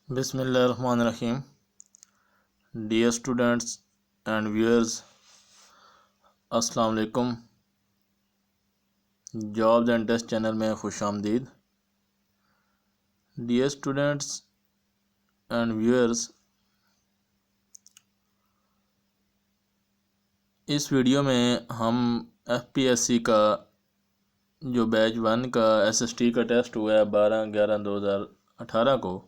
बिस्मिल्लाहिर्रहमानिर्रहीम। Dear students and viewers, अस्सलाम वालेकुम। जॉब्स एंड टेस्ट चैनल में खुश आमदीद। डियर स्टूडेंट्स एंड व्यूअर्स, इस वीडियो में हम एफपीएससी का जो बैच 1 का एसएसटी का टेस्ट हुआ है 12/11/2018 को,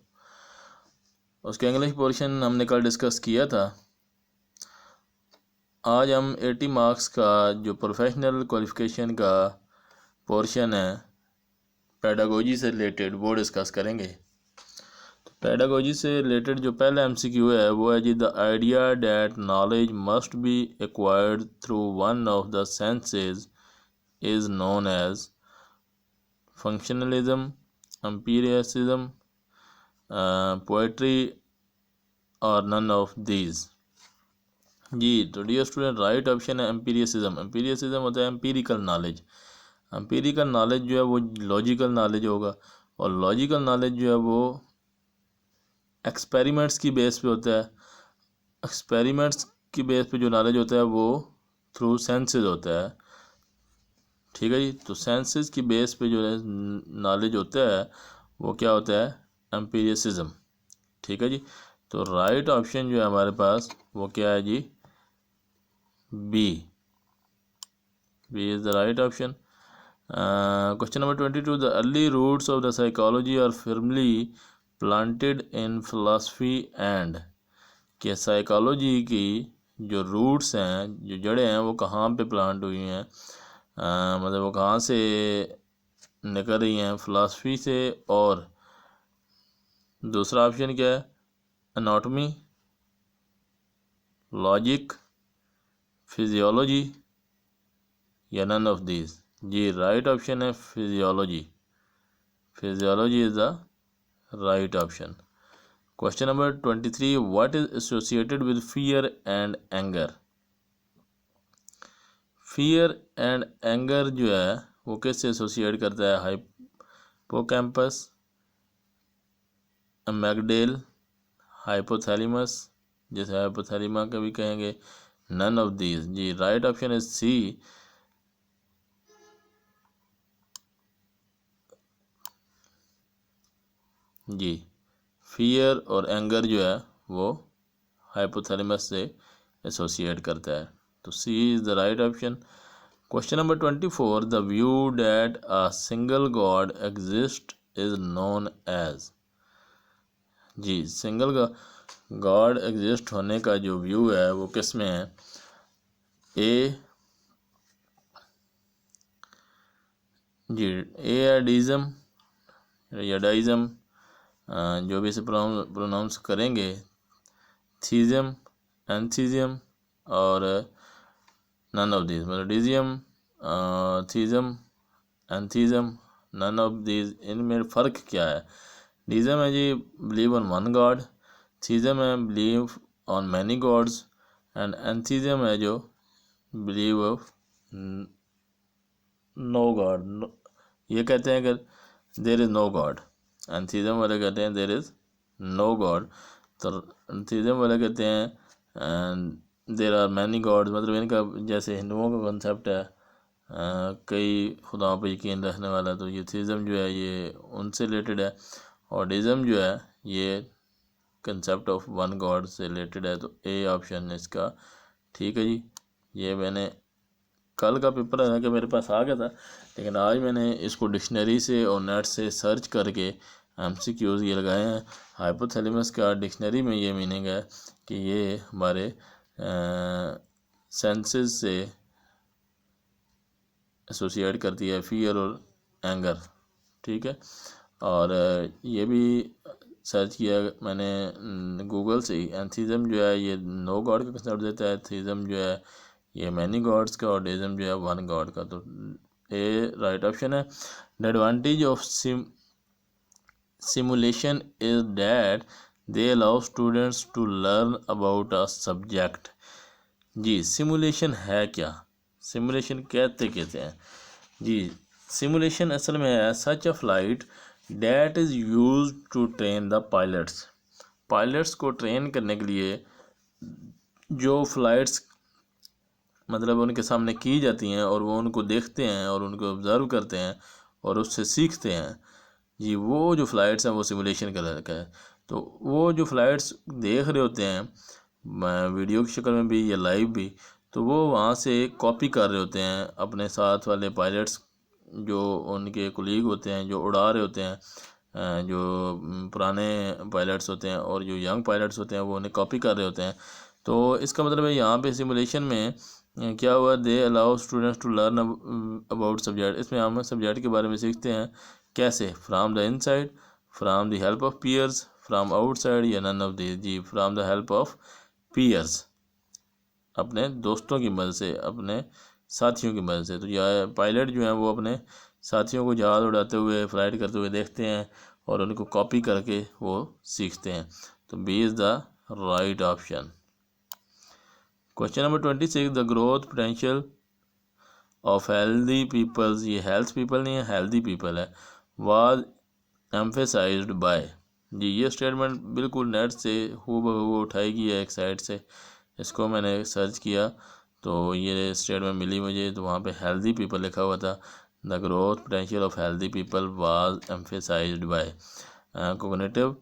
उसके इंग्लिश पोर्शन हमने कल डिस्कस किया था। आज हम 80 मार्क्स का जो प्रोफेशनल क्वालिफ़िकेशन का पोर्शन है पेडागोजी से रिलेटेड वो डिस्कस करेंगे। तो पेडागोजी से रिलेटेड जो पहला एमसीक्यू है वो है जी, the idea that knowledge must be acquired through one of the senses is known as functionalism, empiricism, poetry और नन ऑफ दीज। जी, तो डियर स्टूडेंट, राइट ऑप्शन है एम्पीरिसिज्म। एम्पीरिसिज्म होता है एम्पीरिकल नॉलेज। एम्पीरिकल नॉलेज जो है वो लॉजिकल नॉलेज होगा, और लॉजिकल नॉलेज जो है वो एक्सपेरिमेंट्स की बेस पे होता है। एक्सपेरिमेंट्स की बेस पे जो नॉलेज होता है वो थ्रू सेंसेस होता है। ठीक है जी, तो सेंसेस की बेस पे जो है नॉलेज होता है वो क्या होता है, एम्पीरिसिज्म। ठीक है जी, तो राइट ऑप्शन जो है हमारे पास वो क्या है जी, B. B is the right option. Question number 22, the early roots of the psychology are firmly planted in philosophy and. कि साइकोलॉजी की जो रूट्स हैं, जो जड़ें हैं, वो कहाँ पे प्लांट हुई हैं, मतलब वो कहाँ से निकल रही हैं, फिलासफी से। और दूसरा ऑप्शन क्या है, एनाटॉमी, लॉजिक, फिजियोलॉजी या नन ऑफ दिस। जी, राइट ऑप्शन है physiology. Physiology is the right option. Question number 23, what is associated with fear and anger. Fear and anger जो है वो किससे एसोसिएट करता है, हाइपोकैम्पस, एमेगडेल, हाइपोथैलेमस, जैसे हाइपोथैलेमा का भी कहेंगे, नन ऑफ दीज। जी, राइट ऑप्शन इज सी। जी, फियर और एंगर जो है वो हाइपोथैलेमस से एसोसिएट करता है, तो C is the right option. Question number 24, the view that a single god exist is known as. जी, सिंगल गॉड एग्जिस्ट होने का जो व्यू है वो किस में है, ए। जी, ए है डीज़म या डाइज़म, जो भी इसे प्रोनाउंस करेंगे, थीज़म, एंथीज़म और नन ऑफ दीज, मतलब deism, theism, atheism, none of these. इनमें फ़र्क क्या है, डीज़म है जी believe on one god, theism है believe on many gods, and atheism है जो बिलीव ऑफ नो गॉड। ये कहते हैं कि देर इज़ नो गॉड, एंथीज़म वाले कहते हैं देर इज़ नो गॉड। तो एंथीज़म वाले कहते हैं देर आर मैनी गॉड्स, मतलब इनका जैसे हिंदुओं का कंसेप्ट है कई खुदाओं पर यकीन रखने वाला, तो ये थीज़म जो है ये उनसे रिलेटेड है, और डिज़म जो है ये कंसेप्ट ऑफ वन गॉड से रिलेटेड है। तो ए ऑप्शन इसका ठीक है जी। ये मैंने कल का पेपर है कि मेरे पास आ गया था, लेकिन आज मैंने इसको डिक्शनरी से और नेट से सर्च करके एमसीक्यूज़ ये लगाए हैं। हाइपोथैलेमस का डिक्शनरी में ये मीनिंग है कि ये हमारे सेंसेस से एसोसिएट करती है फियर और एंगर। ठीक है, और ये भी सर्च किया मैंने गूगल से ही। एंथीज़म जो है ये नो गॉड का कंसेप्ट देता है, थीज़म जो है ये मैनी गॉड्स का, और डेज़म जो है वन गॉड का। तो ए राइट ऑप्शन है। The advantage of simulation is that they allow students to learn about a subject. जी, सिमुलेशन है क्या, सिमुलेशन कहते हैं जी, सिमुलेशन असल में है such a flight that is use to train the pilots. Pilots को ट्रेन करने के लिए जो फ़्लाइट्स मतलब उनके सामने की जाती हैं और वो उनको देखते हैं और उनको ऑब्ज़र्व करते हैं और उससे सीखते हैं जी, वो जो फ़्लाइट्स हैं वो सिमुलेशन कर रखा है। तो वो जो फ़्लाइट्स देख रहे होते हैं वीडियो की शक्ल में भी या लाइव भी, तो वो वहाँ से कॉपी कर रहे होते हैं अपने साथ वाले पायलट्स जो उनके कुलीग होते हैं जो उड़ा रहे होते हैं जो पुराने पायलट्स होते हैं और जो यंग पायलट्स होते हैं वो उन्हें कॉपी कर रहे होते हैं। तो इसका मतलब है यहाँ पे सिमुलेशन में क्या हुआ, they allow students to learn about subject. इसमें हम सब्जेक्ट के बारे में सीखते हैं कैसे, from the inside, from the help of peers, from outside या नन ऑफ दिस। जी, from the help of peers, अपने दोस्तों की मदद से, अपने साथियों की मदद से। तो यह पायलट जो हैं वो अपने साथियों को जहाज़ उड़ाते हुए फ्लाइट करते हुए देखते हैं और उनको कॉपी करके वो सीखते हैं। तो B is the right option. Question number 26, the growth potential of healthy peoples, ये हेल्थ पीपल नहीं है, हेल्दी पीपल है, वाज एम्फेसाइज्ड बाय। जी, ये स्टेटमेंट बिल्कुल नेट से हूबहू उठाई गई है एक साइड से, इसको मैंने सर्च किया तो ये स्टेटमेंट मिली मुझे। तो वहाँ पे हेल्दी पीपल लिखा हुआ था, the growth potential of healthy people was emphasised by cognitive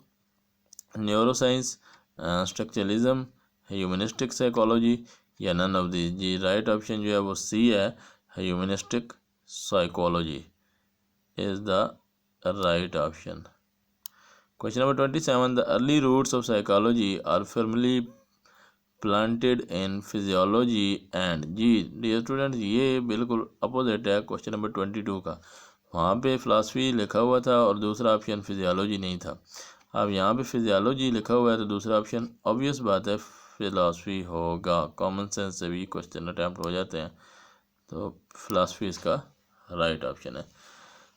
neuroscience, structuralism, humanistic psychology या नन ऑफ दिस। जी, राइट ऑप्शन जो है वो सी है, humanistic psychology is the right option. Question number 27, the early roots of psychology are firmly planted in physiology and. जी dear student, ये बिल्कुल opposite है क्वेश्चन नंबर 22 का। वहाँ पे फ़िलासफ़ी लिखा हुआ था और दूसरा ऑप्शन फिजियोलॉजी नहीं था। अब यहाँ पे फिजियोलॉजी लिखा हुआ है तो दूसरा ऑप्शन ऑब्वियस बात है फ़िलासफ़ी होगा। कॉमन सेंस से भी क्वेश्चन अटैम्प्ट हो जाते हैं, तो फ़िलासफ़ी इसका राइट ऑप्शन है।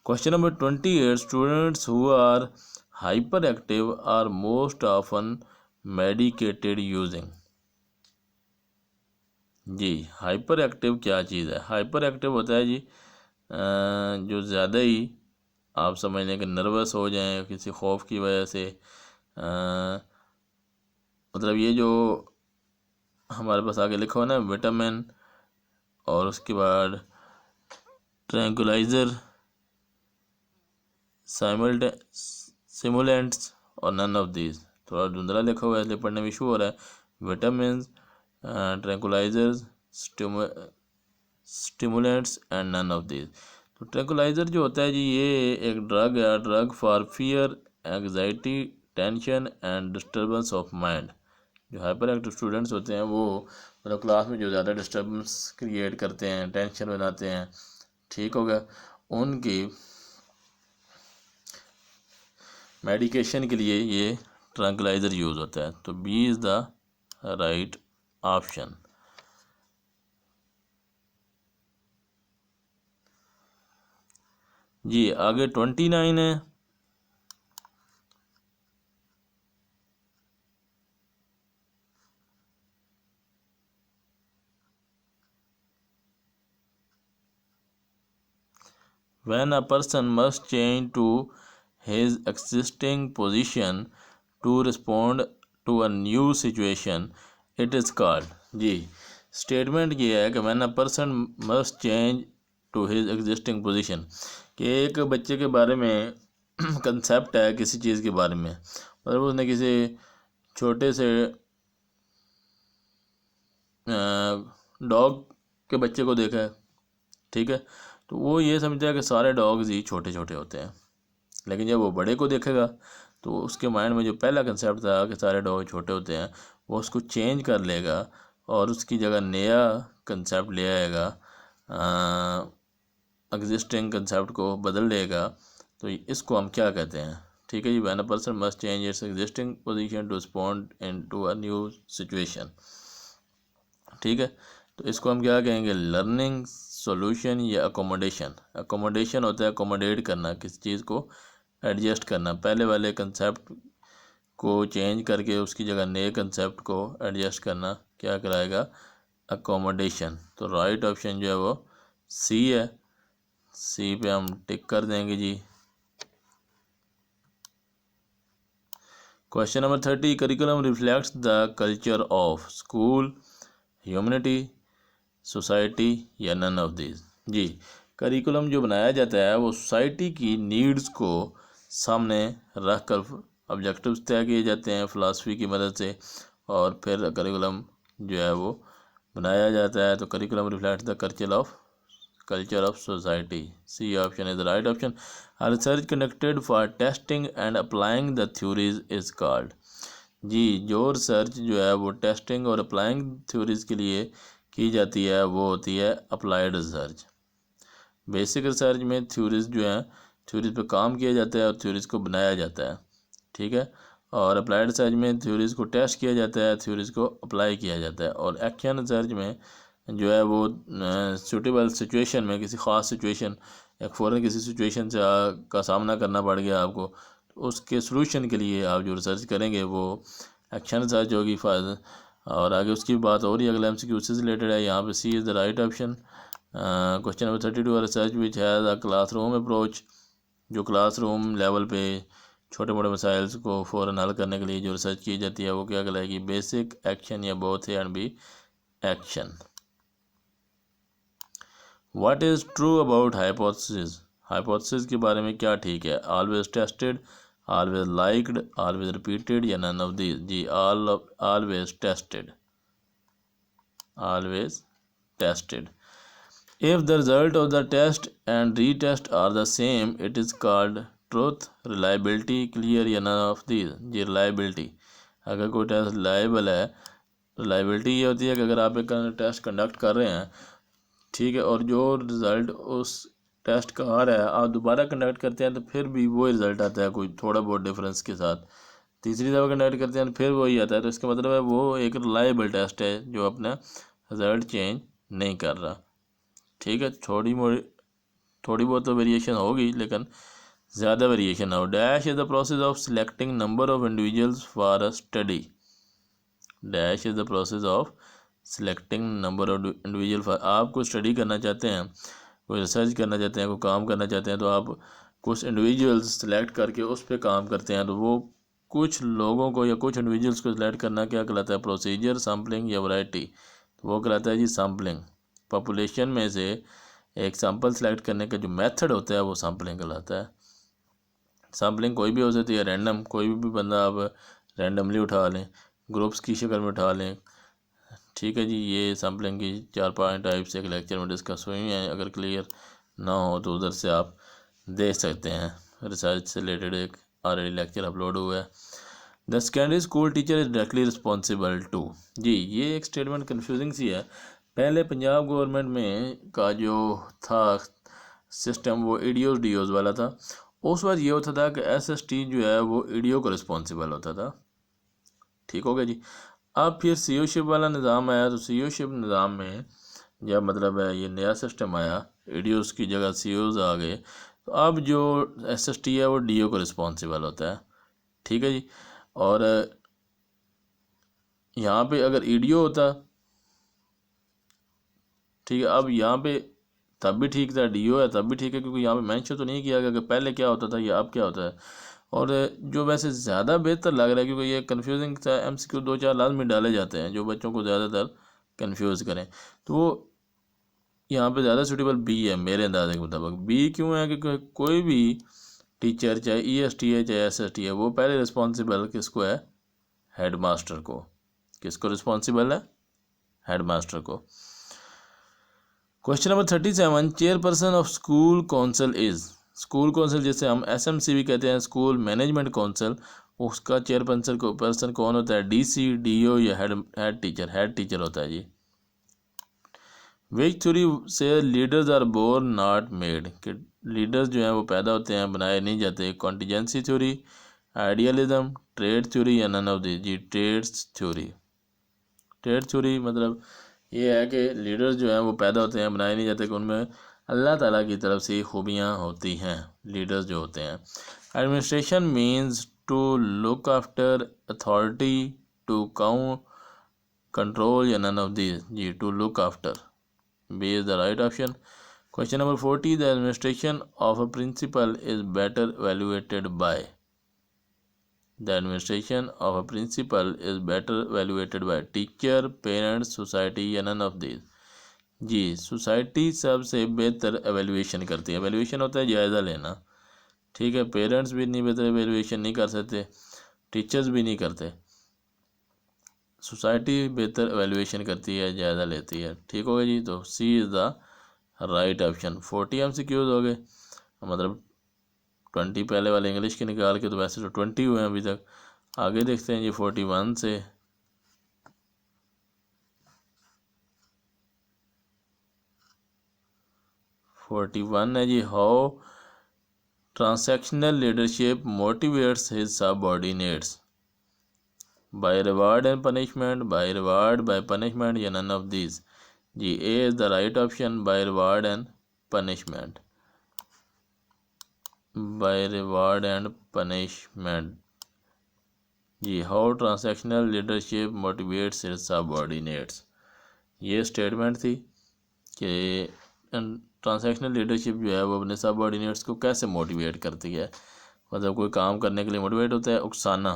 Question number 28, students who are hyper active are most often medicated using. जी, हाइपर एक्टिव क्या चीज़ है? हाइपर एक्टिव होता है जी जो ज़्यादा ही आप समझ लें कि नर्वस हो जाएं किसी खौफ की वजह से। मतलब ये जो हमारे पास आगे लिखा हुआ ना विटामिन और उसके बाद ट्रैंकुलाइज़र, सिमुलेंट्स और नन ऑफ दीज। थोड़ा धुंधला लिखा हुआ है इसलिए पढ़ने में इशू हो रहा है। Vitamin, tranquillisers, stimulants and none of these. तो ट्रैंकुलाइज़र जो होता है जी ये एक ड्रग है, drug for fear, anxiety, tension and disturbance of mind. जो हाइपर एक्टिव स्टूडेंट्स होते हैं वो मतलब क्लास में जो ज़्यादा डिस्टर्बेंस क्रिएट करते हैं, टेंशन बनाते हैं, ठीक हो गया, उनकी मेडिकेशन के लिए ये ट्रैंकुलाइज़र यूज़ होता है। तो B is the right option. जी आगे 29 है, when a person must change to his existing position to respond to a new situation it is called। जी, स्टेटमेंट ये है कि when a person must change to his existing position, कि एक बच्चे के बारे में कंसेप्ट है किसी चीज़ के बारे में, मतलब उसने किसी छोटे से डॉग के बच्चे को देखा है, ठीक है, तो वो ये समझता है कि सारे डॉग्स ही छोटे छोटे होते हैं। लेकिन जब वो बड़े को देखेगा तो उसके माइंड में जो पहला कंसेप्ट था कि सारे डॉग छोटे होते हैं वो उसको चेंज कर लेगा और उसकी जगह नया कंसेप्ट ले आएगा, एग्जिस्टिंग कंसेप्ट को बदल देगा। तो इसको हम क्या कहते हैं? ठीक है जी, when a person must change its existing position to respond into a new situation. ठीक है, तो इसको हम क्या कहेंगे? लर्निंग, सॉल्यूशन या अकोमोडेशन। अकोमोडेशन होता है अकोमोडेट करना, किसी चीज़ को एडजस्ट करना, पहले वाले कंसेप्ट को चेंज करके उसकी जगह नए कंसेप्ट को एडजस्ट करना क्या कराएगा? अकोमोडेशन। तो राइट ऑप्शन जो है वो सी है, सी पे हम टिक कर देंगे जी। Question number 30, curriculum reflects the culture of school, humanity, society या नन ऑफ दिस। जी, करिकुलम जो बनाया जाता है वो सोसाइटी की नीड्स को सामने रख कर ऑब्जेक्टिव्स तय किए जाते हैं फ़िलासफ़ी की मदद से, और फिर करिकुलम जो है वो बनाया जाता है। तो curriculum reflects the culture of society. C option is the right option. Research conducted for testing and applying the theories is called. जी, जो रिसर्च जो है वो टेस्टिंग और अप्लाइंग थ्योरीज के लिए की जाती है वो होती है अप्लाइड रिसर्च। बेसिक रिसर्च में थ्योरीज जो हैं थ्योरीज पे काम किया जाता है और थ्योरीज को बनाया जाता है, ठीक है। और अप्लाइड रिसर्च में थ्योरीज को टेस्ट किया जाता है, थ्योरीज को अप्लाई किया जाता है। और एक्शन रिसर्च में जो है वो सूटेबल सिचुएशन में, किसी ख़ास सिचुएशन, एक फ़ौरन किसी सिचुएशन से का सामना करना पड़ गया आपको, तो उसके सलूशन के लिए आप जो रिसर्च करेंगे वो एक्शन रिसर्च होगी। फ़ायदा और आगे उसकी बात हो रही है, अगला MCQ से रिलेटेड है। यहाँ पे C is the right option. Question number 32, research which has a classroom approach. जो क्लासरूम लेवल पे छोटे मोटे मसाइल्स को फ़ौरन हल करने के लिए जो रिसर्च की जाती है वो क्या कहलाएगी? बेसिक, एक्शन या both A and B action. What is true about hypothesis. Hypothesis के बारे में क्या ठीक है? Always tested, always liked, always repeated या नन ऑफ दीज। जी, always tested, always tested. If the result of the test and retest are the same, it is called truth, reliability, clear या none of these। जी, reliability। अगर कोई test reliable है, reliability ये होती है कि अगर आप एक टेस्ट कंडक्ट कर रहे हैं, ठीक है, और जो रिज़ल्ट उस टेस्ट का आ रहा है आप दोबारा कंडक्ट करते हैं तो फिर भी वही रिज़ल्ट आता है, कोई थोड़ा बहुत डिफरेंस के साथ। तीसरी दफ़ा कंडक्ट करते हैं तो फिर वही आता है, तो इसका मतलब है वो एक रिलायबल टेस्ट है जो अपना रिज़ल्ट चेंज नहीं कर रहा, ठीक है। थोड़ी बहुत तो वेरिएशन होगी लेकिन ज़्यादा वेरिएशन ना हो। Dash is the process of selecting number of individuals for a study. Dash is the process of selecting number of individual for, आप कोई स्टडी करना चाहते हैं, कोई रिसर्च करना चाहते हैं, कोई काम करना चाहते हैं, तो आप कुछ इंडिविजुअल्स सेलेक्ट करके उस पर काम करते हैं। तो वो कुछ लोगों को या कुछ इंडिविजुअल्स को सिलेक्ट करना क्या कहलाता है? प्रोसीजर, सैम्पलिंग या वैरायटी। तो वो कहलाता है जी सैम्पलिंग। पॉपुलेशन में से एक सैंपल सेलेक्ट करने का जो मेथड होता है वो सैम्पलिंग कहलाता है। सैम्पलिंग कोई भी हो सकती है, रैंडम, कोई भी बंदा आप रैंडमली उठा लें, ग्रुप्स की शक्ल में उठा लें, ठीक है जी। ये सैम्पलिंग की 4-5 टाइप्स एक लेक्चर में डिस्कस हुई हैं, अगर क्लियर ना हो तो उधर से आप देख सकते हैं। रिसर्च से रिलेटेड एक ऑलरेडी लेक्चर अपलोड हुआ है। The secondary school teacher is directly responsible to. जी, ये एक स्टेटमेंट कन्फ्यूजिंग सी है। पहले पंजाब गवर्नमेंट में का जो था सिस्टम वो ईडीओज़ डीओज़ वाला था। उस वक्त ये होता था कि SST जो है वो ईडीओ को रिस्पॉन्सिबल होता था, ठीक हो गया जी। अब फिर सीओशिप वाला निज़ाम आया, तो सीओशिप निज़ाम में जब मतलब है ये नया सिस्टम आया, ईडीओज़ की जगह सीओज़ आ गए, तो अब जो SST है वो डीओ को रिस्पॉन्सिबल होता है, ठीक है जी। और यहाँ पे अगर ईडीओ होता, ठीक है, अब यहाँ पे तब भी ठीक था, डीओ है तब भी ठीक है, क्योंकि यहाँ पे मेंशन तो नहीं किया गया कि पहले क्या होता था या अब क्या होता है। और जो वैसे ज़्यादा बेहतर लग रहा है, क्योंकि ये कन्फ्यूजिंग सा MCQ 2-4 लाजमी डाले जाते हैं जो बच्चों को ज़्यादातर कन्फ्यूज़ करें, तो वो यहाँ पे ज़्यादा सूटेबल बी है मेरे अंदाजे के मुताबिक। बी क्यों है? क्योंकि कोई भी टीचर, चाहे EST है चाहे SST है, वो पहले रिस्पॉन्सिबल किसको है? हेड मास्टर को। किसको रिस्पॉन्सिबल है? हेड मास्टर को। Question number 37, chairperson of school council is. School council जिसे हम SMC भी कहते हैं, स्कूल मैनेजमेंट काउंसिल, उसका चेयरपर्सन कौन होता है? DC, DO या हेड टीचर? हेड टीचर होता है जी। विच थ्योरी से leaders are born not made, कि लीडर्स जो हैं वो पैदा होते हैं, बनाए नहीं जाते? Contingency theory, idealism, trade theory या none of this. Ji, trades theory. Trade theory मतलब ये है कि लीडर्स जो हैं वो पैदा होते हैं, बनाए नहीं जाते, कि उनमें अल्लाह ताला की तरफ से खूबियाँ होती हैं लीडर्स जो होते हैं। Administration means to look after authority, to count, control या नन ऑफ दिस। जी, to look after. B is the right option. Question number 40, the administration of a principal is better valuated by. The administration of a principal is better evaluated by teacher, parents, society या none of this. जी, society सबसे बेहतर evaluation करती है। Evaluation होता है जायज़ा लेना, ठीक है। पेरेंट्स भी नहीं बेहतर एवेलुएशन नहीं कर सकते, टीचर्स भी नहीं करते, सोसाइटी बेहतर एवेलुएशन करती है, जायज़ा लेती है। ठीक हो गया जी, तो C is the right option. 40 MCQs हो गए, मतलब 20 पहले वाले इंग्लिश के निकाल के, तो वैसे तो 20 हुए हैं अभी तक। आगे देखते हैं जी 41 से। 41 है जी, how transactional leadership motivates his subordinates, by reward and punishment, by reward, by punishment या नन ऑफ दिस। जी, A is the right option, by reward and punishment, by reward and punishment. जी, how transactional leadership motivates its subordinates, ये statement थी कि transactional leadership जो है वो अपने सबऑर्डिनेट्स को कैसे मोटिवेट करती है, मतलब कोई काम करने के लिए मोटिवेट होता है, उकसाना,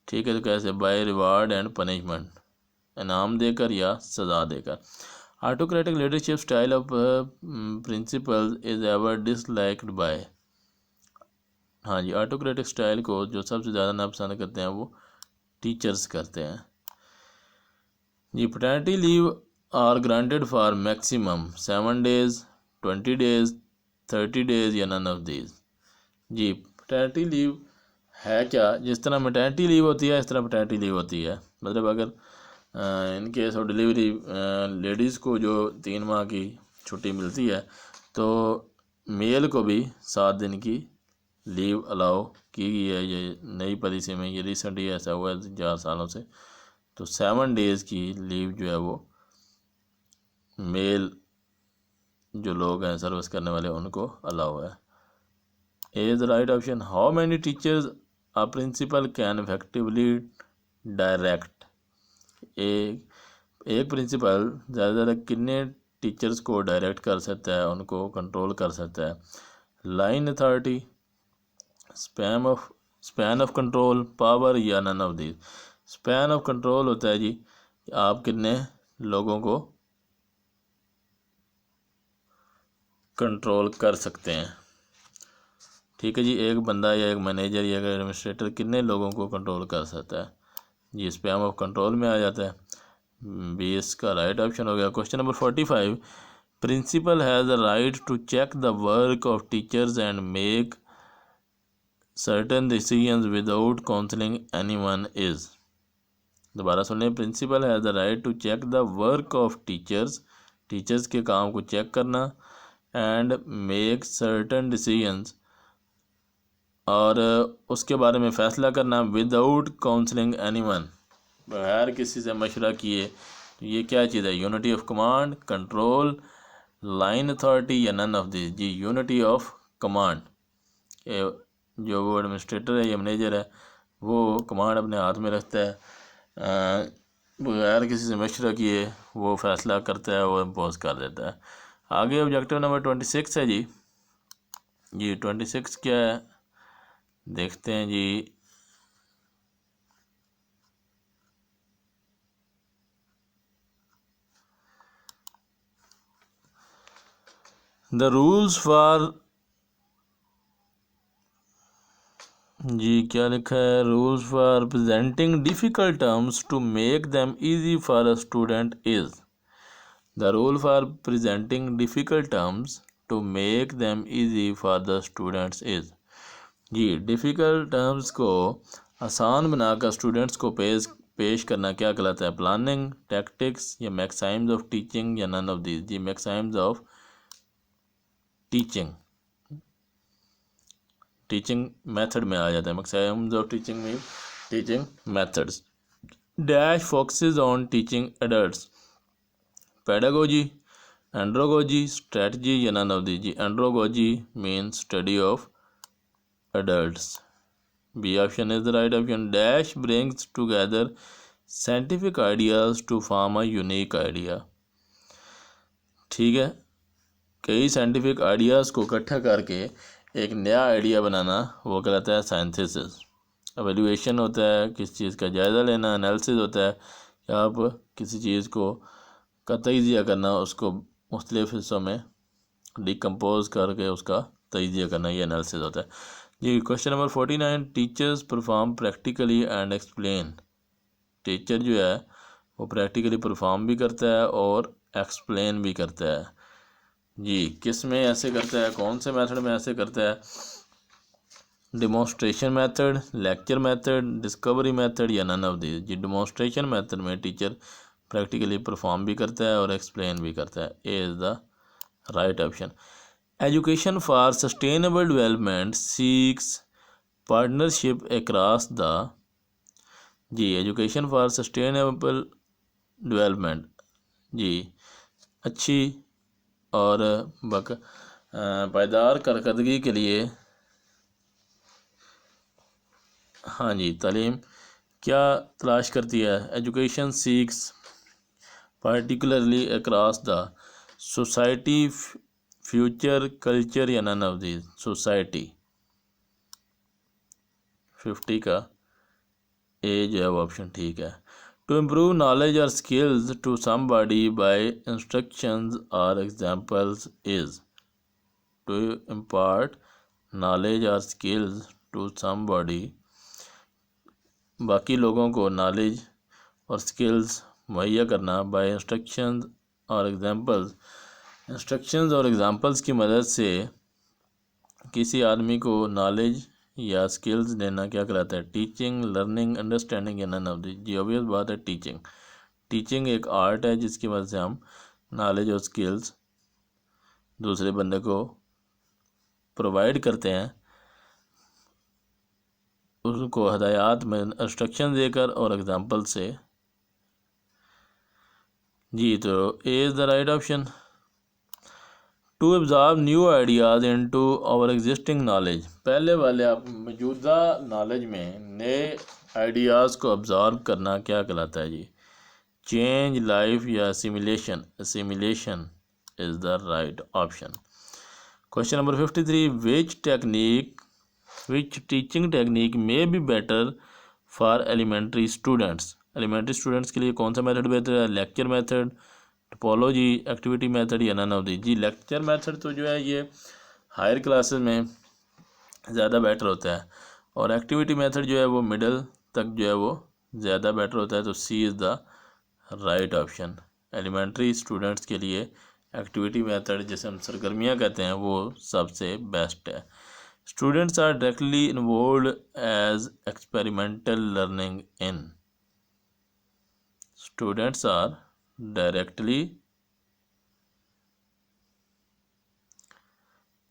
ठीक है। तो कैसे, बाय रिवार्ड एंड पनिशमेंट, इनाम देकर या सज़ा देकर। Autocratic leadership style of principal is ever disliked by. हाँ जी, ऑटोक्रेटिक स्टाइल को जो सबसे ज़्यादा नापसंद करते हैं वो टीचर्स करते हैं। जी, paternity leave are granted for maximum 7 days, 20 days, 30 days या नन ऑफ दिस। जी, पैटर्निटी लीव है क्या, जिस तरह मैटर्निटी लीव होती है इस तरह पैटर्निटी लीव होती है। मतलब अगर in case of delivery ladies को जो 3 माह की छुट्टी मिलती है, तो मेल को भी 7 दिन की लीव अलाउ की गई है। ये नई पॉलिसी में, ये रिसेंटली ऐसा हुआ है 4 सालों से। तो 7 days की लीव जो है वो मेल जो लोग हैं सर्विस करने वाले उनको अलाउ है। A is the right option. How many teachers a principal can effectively direct. एक प्रिंसिपल ज़्यादा ज़्यादा कितने टीचर्स को डायरेक्ट कर सकता है, उनको कंट्रोल कर सकता है। Line authority, span of control, power या none of this. Span of control होता है जी, आप कितने लोगों को कंट्रोल कर सकते हैं, ठीक है जी। एक बंदा या एक मैनेजर या एक एडमिनिस्ट्रेटर कितने लोगों को कंट्रोल कर सकता है, जी स्पैन ऑफ कंट्रोल में आ जाता है। बी इसका राइट ऑप्शन हो गया। Question number 45, principal has the right to check the work of teachers and make certain decisions without counselling anyone is. दोबारा सुन लें, principal has the right to check the work of teachers, teachers के काम को check करना, and make certain decisions, और उसके बारे में फ़ैसला करना, विदाउट काउंसलिंग एनीवन, बगैर किसी से मशवरा किए। तो ये क्या चीज़ है, unity of command, control, line authority या नन ऑफ दिस। जी, यूनिटी ऑफ कमांड, जो वो एडमिनिस्ट्रेटर है या मैनेजर है वो कमांड अपने हाथ में रखता है, बगैर किसी से मशवरा किए वो फैसला करता है, वो इम्पोज कर देता है। आगे ऑब्जेक्टिव नंबर 26 है जी। 26 क्या है देखते हैं जी। द रूल्स फॉर, जी क्या लिखा है, rules for presenting difficult terms to make them easy for a student is. The rule for presenting difficult terms to make them easy for the students is. जी, डिफ़िकल्ट टर्म्स को आसान बनाकर students को पेश करना क्या कहलाता है, प्लानिंग, टैक्टिक्स या मैक्साइम्स ऑफ टीचिंग या नन ऑफ दिस। जी, मैक्साइम्स ऑफ टीचिंग मेथड में आ जाता है। मैक्सिमम्स ऑफ टीचिंग में teaching methods. Dash focuses on teaching adults, pedagogy, andragogy, strategy या नन ऑफ दी। जी, andragogy means study of adults. B option is the right option. Dash brings together scientific ideas to form a unique idea, ठीक है। कई scientific ideas को इकट्ठा करके एक नया आइडिया बनाना वो कहलाता है साइंथेसिस। एवेल्यूएशन होता है किसी चीज़ का जायज़ा लेना, एनालिसिस होता है कि आप किसी चीज़ को का तजिया करना, उसको मुख्तलिफ़ हिस्सों में डिकम्पोज करके उसका तजिया करना, ये एनालिसिस होता है जी। Question number 49, teachers perform practically and explain. Teacher जो है वो प्रैक्टिकली परफॉर्म भी करता है और एक्सप्लेन भी करता है जी। किस में ऐसे करता है, कौन से मेथड में ऐसे करता है? Demonstration method, lecture method, discovery method या नन ऑफ दिस जी। डिमॉन्स्ट्रेशन मेथड में टीचर प्रैक्टिकली परफॉर्म भी करता है और एक्सप्लेन भी करता है। A is the right option. Education for sustainable development seeks partnership across the जी। एजुकेशन फॉर सस्टेनेबल डेवलपमेंट जी, अच्छी और पायदार कारकर्दगी के लिए हाँ जी तालीम क्या तलाश करती है? Education seeks particularly across the society, future, culture या नन ऑफ दिस। सोसाइटी 50 का ए जो है वो ऑप्शन ठीक है। टू इम्प्रूव नॉलेज और skills to somebody by instructions और examples is. To impart knowledge और स्किल्स टू समबॉडी, बाकी लोगों को नॉलेज और स्किल्स मुहैया करना, बाय इंस्ट्रक्शंस और एग्जांपल्स, इंस्ट्रक्शंस और एग्जांपल्स की मदद से किसी आदमी को नॉलेज या स्किल्स देना क्या कहलाता है? टीचिंग, लर्निंग, अंडरस्टैंडिंग या नन ऑफ दिस जी। ऑब्वियस बात है टीचिंग। टीचिंग एक आर्ट है जिसकी मदद से हम नॉलेज और स्किल्स दूसरे बंदे को प्रोवाइड करते हैं, उसको हदायत में इंस्ट्रक्शन देकर और एग्जांपल से जी। तो A is the right option. To absorb new ideas into our existing knowledge, पहले वाले आप मौजूदा नॉलेज में नए आइडियाज़ को अब्जॉर्ब करना क्या कहलाता है जी? चेंज, लाइफ या assimilation? Assimilation is the right option. Question number 53, which teaching technique may be better for elementary students? Elementary students के लिए कौन सा मेथड बेहतर है? Lecture method, topology, activity method या नन ऑफ दी जी। लेक्चर मेथड तो जो है ये हायर क्लासेस में ज़्यादा बेटर होता है और एक्टिविटी मेथड जो है वो मिडल तक जो है वो ज़्यादा बेटर होता है। तो C is the right option. Elementary students के लिए एक्टिविटी मेथड जिसे हम सरगर्मियाँ कहते हैं वो सबसे बेस्ट है। Students are directly involve as experimental learning in. Students are directly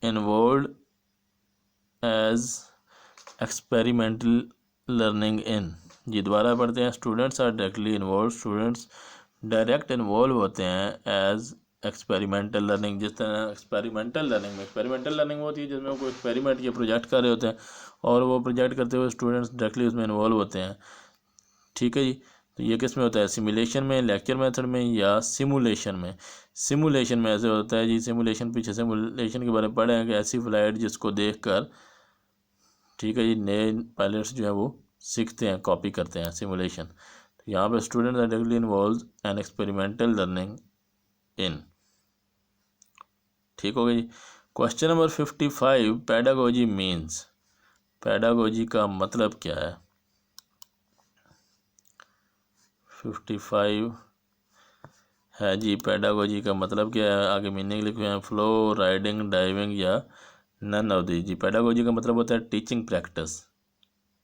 involve as experimental learning in जी। दोबारा पढ़ते हैं। Students are directly involve, students direct involve होते हैं एज एक्सपेरिमेंटल लर्निंग। जिस तरह एक्सपेरिमेंटल लर्निंग होती है जिसमें वो कोई एक्सपेरिमेंट या प्रोजेक्ट कर रहे होते हैं और वो प्रोजेक्ट करते हुए स्टूडेंट्स डायरेक्टली उसमें इन्वॉल्व होते हैं। ठीक है जी। तो ये किस में होता है? सिमुलेशन में, लेक्चर मेथड में या सिमुलेशन में? सिमुलेशन में ऐसे होता है जी। सिमुलेशन पीछे सिमुलेशन के बारे में पढ़े हैं कि ऐसी फ्लाइट जिसको देखकर ठीक है जी नए पायलट्स जो है वो सीखते हैं, कॉपी करते हैं, सिमुलेशन। तो यहाँ पे students are directly involve an experimental learning in. ठीक हो गया जी। Question number 55, pedagogy means. Pedagogy का मतलब क्या है? 55 है जी। पैडागोजी का मतलब क्या है? आगे मीनिंग लिखे हैं, फ्लो, राइडिंग, डाइविंग या नन ऑफ दिस जी। पैडागोजी का मतलब होता है टीचिंग प्रैक्टिस,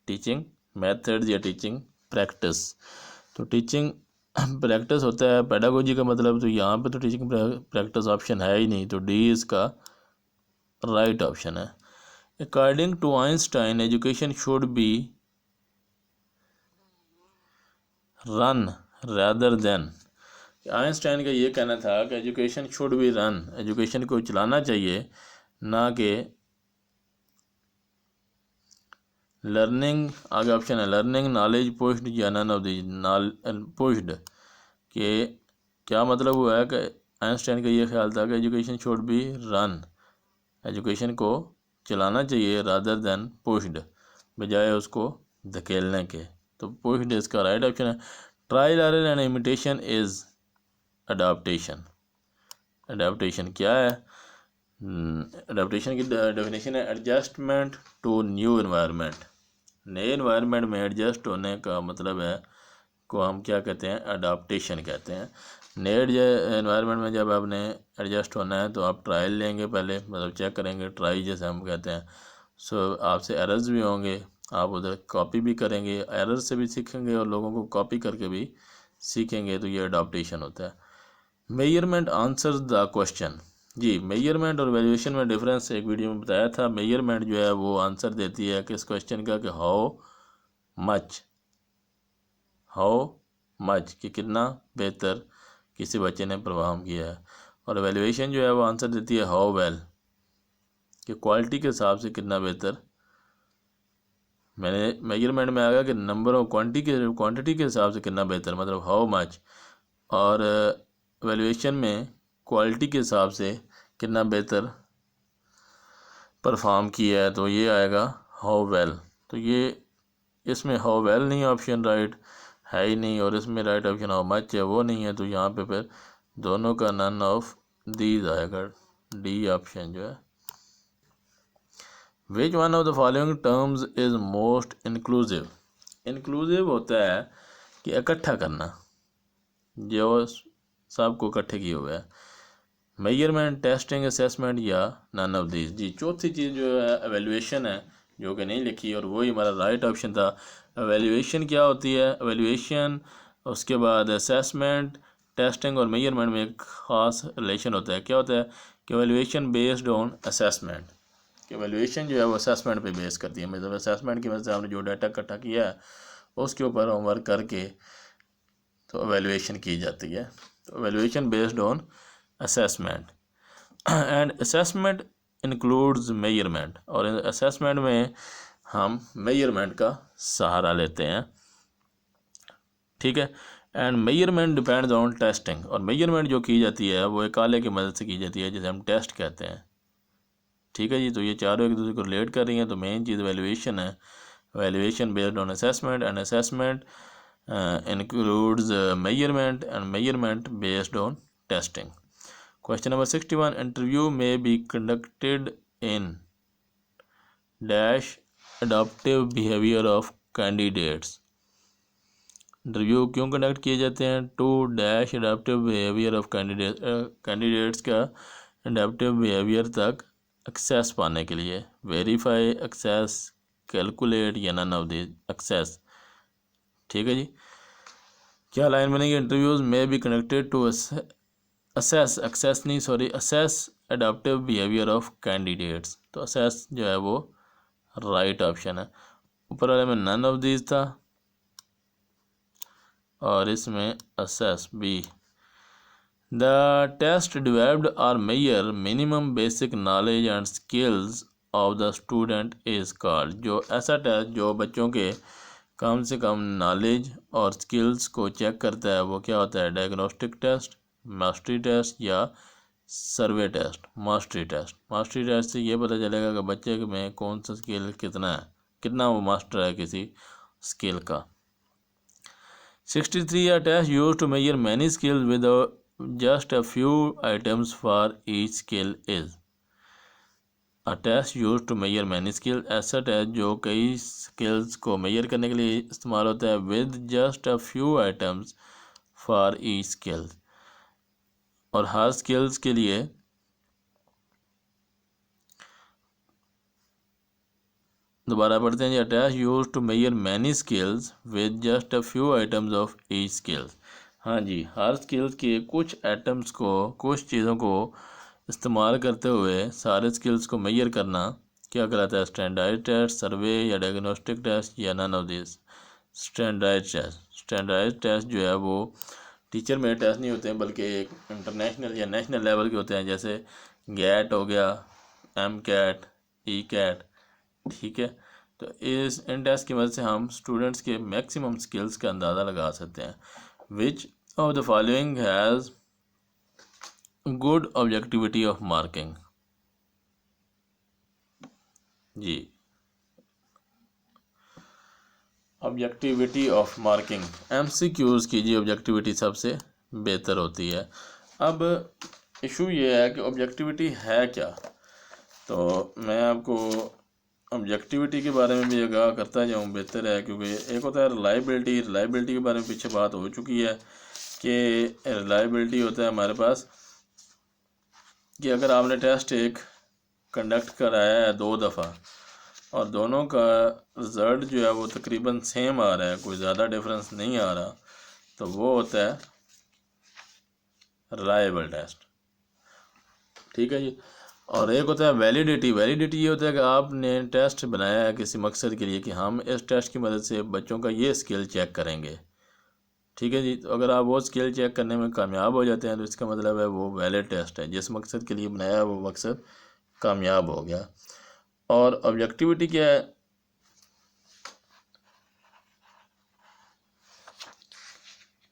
टीचिंग मेथड्स या टीचिंग प्रैक्टिस। तो टीचिंग प्रैक्टिस होता है पैडागोजी का मतलब। तो यहाँ पे तो टीचिंग प्रैक्टिस ऑप्शन है ही नहीं, तो डी इसका राइट ऑप्शन है। According to Einstein education should be run rather than. Einstein का ये कहना था कि education should be run, education को चलाना चाहिए, ना कि लर्निंग। आगे ऑप्शन है लर्निंग, नॉलेज पुश्ड या नन ऑफ द पुश्ड। के क्या मतलब हुआ है कि आइंस्टाइन का ये ख्याल था कि education should be run, education को चलाना चाहिए, रादर देन पुश्ड, बजाय उसको धकेलने के। तो पुश इसका राइट ऑप्शन है। Trial error and imitation is adaptation. Adaptation क्या है? अडाप्टेशन की डेफिनेशन है एडजस्टमेंट टू न्यू एनवायरनमेंट। नए एनवायरनमेंट में एडजस्ट होने का मतलब है को हम क्या कहते हैं? अडाप्टेशन कहते हैं। नए एनवायरनमेंट में जब आपने एडजस्ट होना है तो आप ट्रायल लेंगे पहले, मतलब चेक करेंगे, ट्राई जैसे हम कहते हैं। सो आपसे एरर्स भी होंगे, आप उधर कॉपी भी करेंगे, एरर से भी सीखेंगे और लोगों को कॉपी करके भी सीखेंगे, तो ये अडॉप्टेशन होता है। Measurement answers the question. जी, मेजरमेंट और वैल्यूएशन में डिफरेंस एक वीडियो में बताया था। मेजरमेंट जो है वो आंसर देती है किस क्वेश्चन का, कि मच हाउ मच कि कितना बेहतर किसी बच्चे ने परफॉर्म किया है। और वैल्यूएशन जो है वो आंसर देती है हाउ वेल कि क्वालिटी के हिसाब से कितना बेहतर। मैंने मेजरमेंट में आएगा कि नंबर ऑफ क्वांटिटी के हिसाब से कितना बेहतर, मतलब हाउ मच। और वैल्यूएशन में क्वालिटी के हिसाब से कितना बेहतर परफॉर्म किया है, तो ये आएगा हाउ वेल। तो ये इसमें हाउ वेल नहीं ऑप्शन राइट है ही नहीं, और इसमें राइट ऑप्शन हाउ मच है वो नहीं है, तो यहाँ पे फिर दोनों का नन ऑफ दीज आएगा, डी ऑप्शन जो है। Which one of the following terms is most inclusive. Inclusive होता है कि इकट्ठा करना, जो सबको इकट्ठे किए हुए है। मेजरमेंट, टेस्टिंग, असेसमेंट या नन ऑफ दिस। जी, चौथी चीज़ जो है एवेल्यूएशन है, जो कि नहीं लिखी, और वही हमारा राइट ऑप्शन था। एवेल्यूएशन क्या होती है? एवेल्यूएशन, उसके बाद असेसमेंट, टेस्टिंग और मेजरमेंट में एक ख़ास रिलेशन होता है। क्या होता है कि एवेल्यूएशन बेस्ड ऑन असेसमेंट, कि एवेल्यूएशन जो है वो असेसमेंट पे बेस करती है। मतलब असेसमेंट की वजह से हमने जो डाटा इकट्ठा किया है उसके ऊपर होमवर्क करके तो एवेल्यूएशन की जाती है। तो evaluation based on assessment and assessment includes measurement, और असेसमेंट में हम मेजरमेंट का सहारा लेते हैं, ठीक है। And measurement depends on testing, और मेजरमेंट जो की जाती है वो एक आले की मदद से की जाती है जिसे हम टेस्ट कहते हैं, ठीक है जी। तो ये चारों एक दूसरे को रिलेट कर रही हैं। तो मेन चीज़ वैल्यूएशन है, valuation based on assessment, and assessment includes measurement and measurement based on testing. Question number 61. Interview may be conducted in dash adaptive behavior of candidates. Interview क्यों कंडक्ट किए जाते हैं? To dash adaptive behavior of candidates का adaptive behavior तक access पाने के लिए। Verify, access, calculate या नन ऑफ दिस एक्सेस, ठीक है जी। क्या लाइन बनेगी? इंटरव्यूज में be connected to assess, access नहीं sorry, assess adaptive behavior of candidates. तो असेस जो है वो राइट ऑप्शन है। ऊपर वाले में नन ऑफ दीज था और इसमें assess B. The test developed are measure minimum basic knowledge and skills of the student is called. जो ऐसा टेस्ट जो बच्चों के कम से कम नॉलेज और स्किल्स को चेक करता है वो क्या होता है? डायग्नोस्टिक टेस्ट, मास्टरी टेस्ट या survey test. Mastery test, mastery test से ये पता चलेगा कि बच्चे में कौन सा स्किल कितना है, कितना वो मास्टर है किसी स्किल का। 63 a test used to measure many skills with just a few items for each skill is। A test used to measure many skills, ऐसा टेस्ट जो कई स्किल्स को मेजर करने के लिए इस्तेमाल होता है। With just a few items for each skill, और हर स्किल्स के लिए दोबारा पढ़ते हैं। A test used to measure many skills with just a few items of each skills। हाँ जी, हर स्किल्स के कुछ आइटम्स को, कुछ चीज़ों को इस्तेमाल करते हुए सारे स्किल्स को मेजर करना क्या कहलाता है? स्टैंडर्ड टेस्ट, सर्वे या डायग्नोस्टिक टेस्ट या none of this. Standard test, standard test जो है वो टीचर मेड टेस्ट नहीं होते हैं बल्कि एक इंटरनेशनल या नेशनल लेवल के होते हैं, जैसे गैट हो गया, एम कैट, ई कैट, ठीक है। तो इन टेस्ट की मदद से हम स्टूडेंट्स के मैक्सिमम स्किल्स का अंदाज़ा लगा सकते हैं। Which of the following has good objectivity of marking. जी, ऑब्जेक्टिविटी ऑफ मार्किंग, MCQs की जी ऑब्जेक्टिविटी सबसे बेहतर होती है। अब इशू ये है कि ऑब्जेक्टिविटी है क्या, तो मैं आपको ऑब्जेक्टिविटी के बारे में भी आगाह करता जाऊँ बेहतर है, क्योंकि एक होता है रिलायबिलिटी के बारे में पीछे बात हो चुकी है कि रिलायबिलिटी होता है हमारे पास कि अगर आपने टेस्ट एक कंडक्ट कराया है 2 दफ़ा और दोनों का रिज़ल्ट जो है वो तकरीबन सेम आ रहा है, कोई ज़्यादा डिफरेंस नहीं आ रहा, तो वो होता है रिलायबल टेस्ट। ठीक है जी। और एक होता है वैलिडिटी ये होता है कि आपने टेस्ट बनाया है किसी मकसद के लिए कि हम इस टेस्ट की मदद से बच्चों का ये स्किल चेक करेंगे। ठीक है जी। तो अगर आप वो स्किल चेक करने में कामयाब हो जाते हैं तो इसका मतलब है वो वैलिड टेस्ट है, जिस मकसद के लिए बनाया है वो मकसद कामयाब हो गया। और ऑब्जेक्टिविटी क्या है,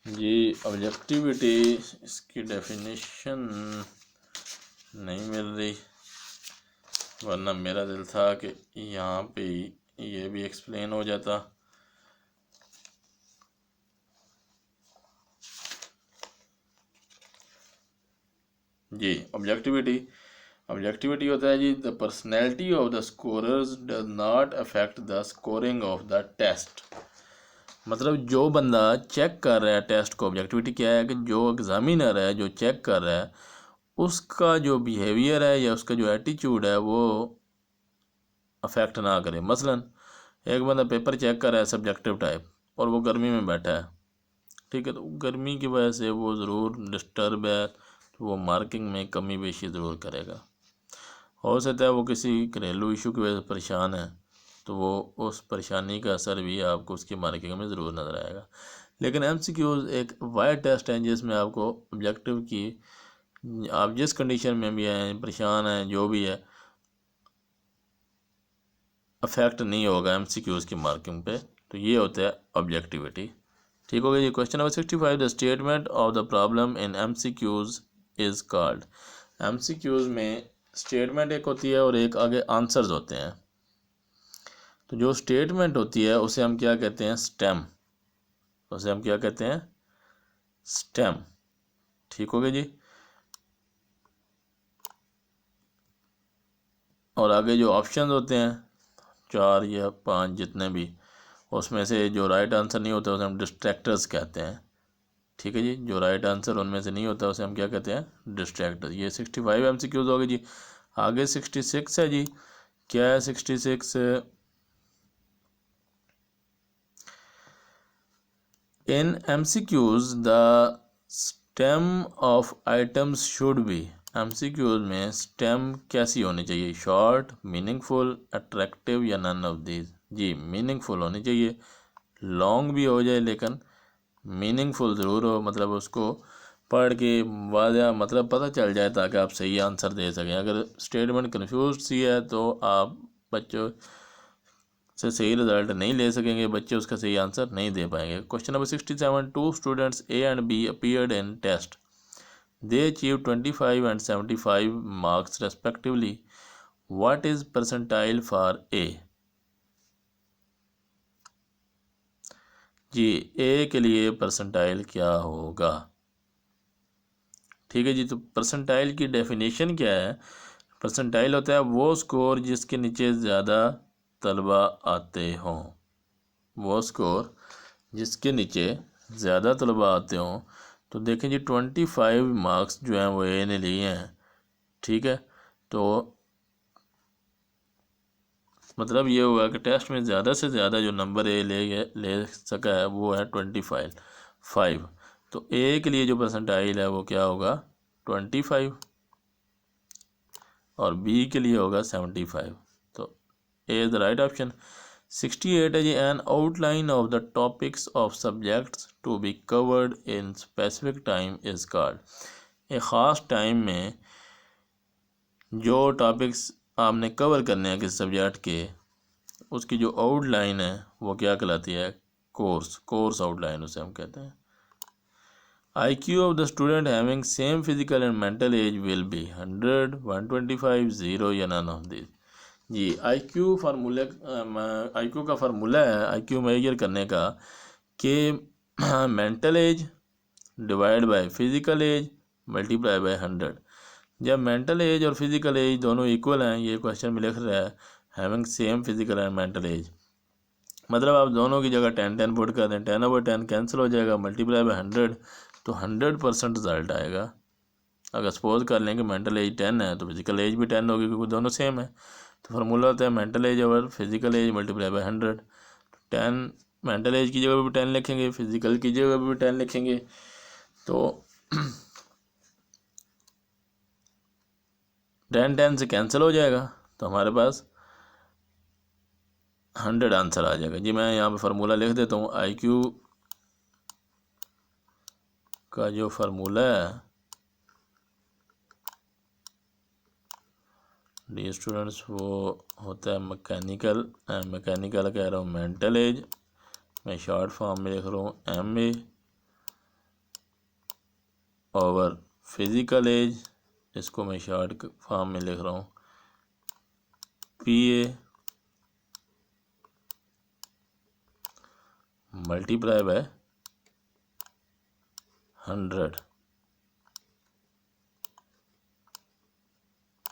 जी ऑब्जेक्टिविटी इसकी डेफिनेशन नहीं मिल रही, वरना मेरा दिल था कि यहाँ पे ये भी एक्सप्लेन हो जाता। जी ऑब्जेक्टिविटी होता है जी the personality of the scorers does not affect the scoring of the test. मतलब जो बंदा चेक कर रहा है टेस्ट को, ऑब्जेक्टिविटी क्या है कि जो एग्जामिनर है जो चेक कर रहा है उसका जो बिहेवियर है या उसका जो एटीट्यूड है वो अफेक्ट ना करे। मसलन एक बंदा पेपर चेक कर रहा है सब्जेक्टिव टाइप और वो गर्मी में बैठा है, ठीक है, तो गर्मी की वजह से वो ज़रूर डिस्टर्ब है, तो वो मार्किंग में कमी बेशी ज़रूर करेगा। हो सकता है वो किसी घरेलू इशू की वजह से परेशान है, तो वो उस परेशानी का असर भी आपको उसकी मार्किंग में ज़रूर नज़र आएगा। लेकिन MCQs एक वाइड टेस्ट है जिसमें आपको ऑब्जेक्टिव की आप जिस कंडीशन में भी हैं, परेशान हैं, जो भी है, अफेक्ट नहीं होगा MCQs की मार्किंग पे। तो ये होता है ऑब्जेक्टिविटी। ठीक हो गया जी। Question number 65, the statement of the problem in MCQs is called. MCQs में स्टेटमेंट एक होती है और एक आगे आंसर्स होते हैं। तो जो स्टेटमेंट होती है उसे हम क्या कहते हैं, स्टेम। उसे हम क्या कहते हैं, स्टेम। ठीक हो गया जी। और आगे जो ऑप्शन होते हैं 4 या 5 जितने भी, उसमें से जो राइट आंसर नहीं होता उसे हम डिस्ट्रैक्टर्स कहते हैं। ठीक है जी। जो राइट आंसर उनमें से नहीं होता उसे हम क्या कहते हैं, डिस्ट्रैक्टर। ये 65 MCQs हो गए जी। आगे 66 है जी। क्या है 66, in MCQs the stem of items should be. MCQs में स्टेम कैसी होनी चाहिए, शॉर्ट, मीनिंगफुल, अट्रैक्टिव या नन ऑफ दीज। जी मीनिंगफुल होनी चाहिए, लॉन्ग भी हो जाए लेकिन मीनिंगफुल ज़रूर हो, मतलब उसको पढ़ के वाज़ा मतलब पता चल जाए ताकि आप सही आंसर दे सकें। अगर स्टेटमेंट कन्फ्यूज सी है तो आप बच्चों से सही रिजल्ट नहीं ले सकेंगे, बच्चे उसका सही आंसर नहीं दे पाएंगे। Question number 67, two students A and B appeared in test, they achieved 25 and 75 marks respectively, what is percentile for A? जी A के लिए परसेंटाइल क्या होगा। ठीक है जी। तो परसेंटाइल की डेफिनेशन क्या है, परसेंटाइल होता है वो स्कोर जिसके नीचे ज़्यादा तलबा आते हों, वो स्कोर जिसके नीचे ज़्यादा तलबा आते हों। तो देखें जी 25 मार्क्स जो हैं वो ए ने लिए हैं। ठीक है। तो मतलब ये हुआ कि टेस्ट में ज़्यादा से ज़्यादा जो नंबर ए ले सका है वो है 25। तो ए के लिए जो परसेंटाइल है वो क्या होगा 25 और बी के लिए होगा 75। तो A is the right option. 68 है जी, an outline of the topics of subjects to be covered in specific time is called. एक ख़ास टाइम में जो टॉपिक्स आपने कवर करने हैं किसी सब्जेक्ट के, उसकी जो आउटलाइन है वो क्या कहलाती है, कोर्स आउटलाइन उसे हम कहते हैं। IQ of the student having same physical and mental age will be 100, 125, 0 या none of these। जी IQ फार्मूले IQ का फार्मूला है IQ मेजर करने का कि mental age divide by physical age multiply by 100। जब मेंटल एज और फिज़िकल एज दोनों इक्वल हैं, ये क्वेश्चन में लिख रहा है having same physical and mental age, मतलब आप दोनों की जगह 10 पुट कर दें, 10/10 कैंसिल हो जाएगा, मल्टीप्लाई बाय 100 तो 100% रिजल्ट आएगा। अगर सपोज कर लें कि मेंटल एज 10 है तो फिज़िकल एज भी 10 होगी क्योंकि दोनों सेम है। तो फार्मूला होता है mental age over physical age multiply by 100। 10 mental age की जगह भी 10 लिखेंगे, फिज़िकल की जगह भी 10 लिखेंगे, तो 10 से कैंसिल हो जाएगा, तो हमारे पास 100 आंसर आ जाएगा। जी मैं यहाँ पे फार्मूला लिख देता हूँ। IQ का जो फार्मूला है डी स्टूडेंट्स वो होता है मैकेनिकल कह रहा हूँ मेंटल एज, मैं शॉर्ट फॉर्म में लिख रहा हूँ MA ओवर फिज़िकल एज, इसको मैं शॉर्ट फॉर्म में लिख रहा हूँ PA मल्टीप्लाई बाय 100।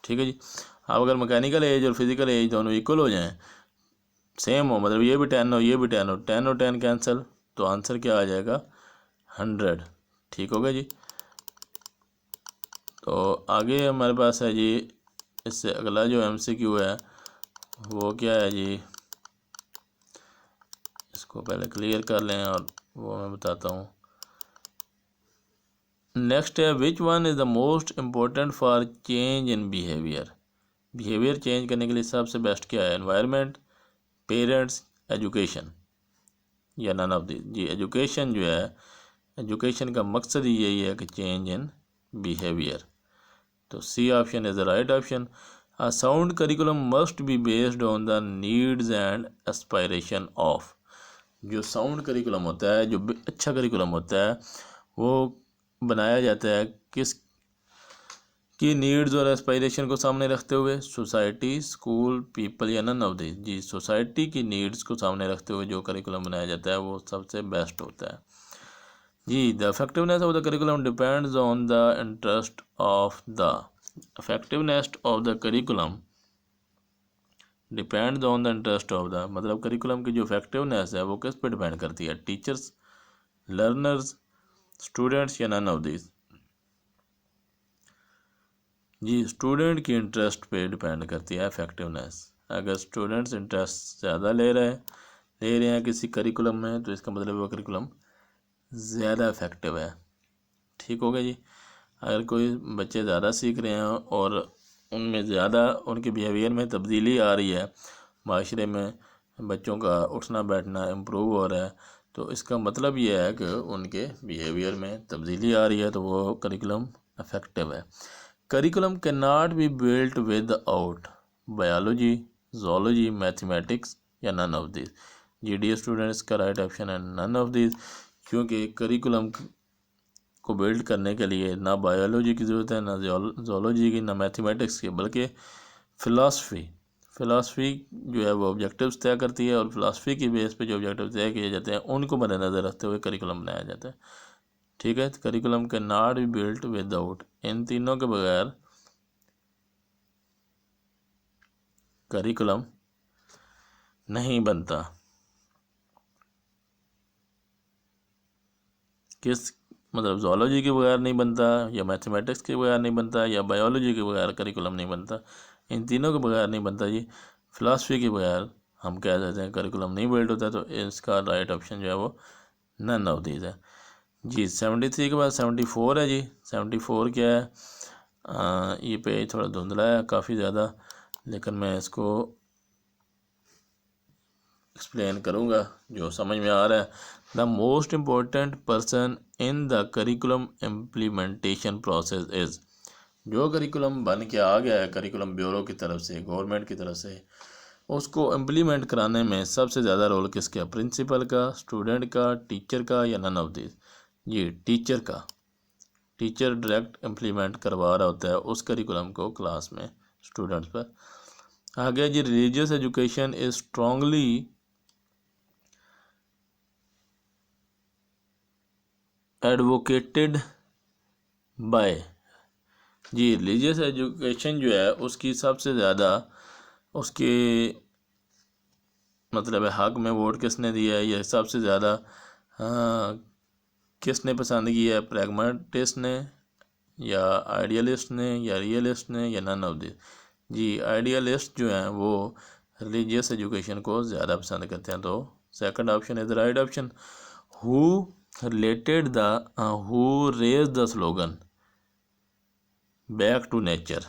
ठीक है जी। अब अगर मैकेनिकल एज और फिज़िकल एज दोनों इक्वल हो जाएं, सेम हो, मतलब ये भी 10 हो ये भी 10 हो, 10 और 10 कैंसिल, तो आंसर क्या आ जाएगा 100। ठीक हो गया जी। तो आगे हमारे पास है जी, इससे अगला जो MCQ है वो क्या है जी, इसको पहले क्लियर कर लें और वो मैं बताता हूँ। नेक्स्ट है which one is the most important for change in behaviour change करने के लिए सबसे बेस्ट क्या है, एनवायरनमेंट, पेरेंट्स, एजुकेशन या नन ऑफ दिस। जी एजुकेशन जो है, एजुकेशन का मकसद ही यही है कि चेंज इन बिहेवियर, तो C option is the right option. A sound curriculum must be based on the needs and aspiration of. जो साउंड करिकुलम होता है, जो अच्छा करिकुलम होता है, वो बनाया जाता है किस की नीड्स और एस्पायरेशन को सामने रखते हुए, सोसाइटी, स्कूल, पीपल या नन ऑफ दिस। जी सोसाइटी की नीड्स को सामने रखते हुए जो करिकुलम बनाया जाता है वो सबसे बेस्ट होता है। जी the effectiveness of the curriculum depends on the interest of the effectiveness of the curriculum depends on the interest of the, मतलब करिकुलम की जो इफेक्टिवनेस है वो किस पे डिपेंड करती है, टीचर्स, लर्नर्स, स्टूडेंट्स या नन ऑफ दिस। जी स्टूडेंट की इंटरेस्ट पे डिपेंड करती है इफेक्टिवनेस। अगर स्टूडेंट्स इंटरेस्ट ज़्यादा ले रहे हैं किसी करिकुलम में, तो इसका मतलब वो करिकुलम ज़्यादा इफेक्टिव है। ठीक हो गया जी। अगर कोई बच्चे ज़्यादा सीख रहे हैं और उनमें ज़्यादा उनके बिहेवियर में तब्दीली आ रही है, माशरे में बच्चों का उठना बैठना इम्प्रूव हो रहा है, तो इसका मतलब ये है कि उनके बिहेवियर में तब्दीली आ रही है, तो वो करिकुलम इफेक्टिव है। Curriculum can not be built without biology, zoology, mathematics या नन ऑफ दिस। जी डी स्टूडेंट्स का राइट ऑप्शन है नन ऑफ दिस, क्योंकि करिकुलम को बिल्ड करने के लिए ना बायोलॉजी की ज़रूरत है, ना जोलॉजी की, ना मैथमेटिक्स की, बल्कि फ़िलासफ़ी जो है वो ऑब्जेक्टिव्स तय करती है, और फिलासफ़ी की बेस पे जो ऑब्जेक्टिव तय किए जाते हैं उनको मद्देनज़र रखते हुए करिकुलम बनाया जाता है। ठीक है, curriculum can not be built without, इन तीनों के बगैर करिकुलम नहीं बनता। किस, मतलब जोलॉजी के बगैर नहीं बनता, या मैथमेटिक्स के बगैर नहीं बनता, या बायोलॉजी के बगैर करिकुलम नहीं बनता, इन तीनों के बगैर नहीं बनता जी। फ़िलासफ़ी के बगैर हम कह देते हैं करिकुलम नहीं बिल्ड होता, तो इसका राइट ऑप्शन जो है वो नन ऑफ दीज है। जी 73 के बाद 74 है जी। 74 क्या है, ये पेज थोड़ा धुंधला है काफ़ी ज़्यादा, लेकिन मैं इसको एक्सप्लेन करूँगा जो समझ में आ रहा है। The most important person in the curriculum implementation process is. जो करिकुलम बन के आ गया है करिकुलम ब्यूरो की तरफ से, गवर्नमेंट की तरफ से, उसको इम्प्लीमेंट कराने में सबसे ज़्यादा रोल किसका, प्रिंसिपल का, स्टूडेंट का, टीचर का या नन ऑफ दिस। ये टीचर का। टीचर डायरेक्ट इम्प्लीमेंट करवा रहा होता है उस करिकुलम को क्लास में स्टूडेंट्स पर। आगे जी religious education is strongly advocated by. जी रिलीजियस एजुकेशन जो है उसकी सबसे ज़्यादा उसके मतलब है हक में वोट किसने दिया है, या सबसे ज़्यादा किसने पसंद किया है, प्रैग्मेटिस्ट ने या आइडियलिस्ट ने या रियलिस्ट ने या नन ऑफ दिस। जी आइडियलिस्ट जो हैं वो रिलीजियस एजुकेशन को ज़्यादा पसंद करते हैं। तो second option is the right option. Who related the who raise the slogan back to nature.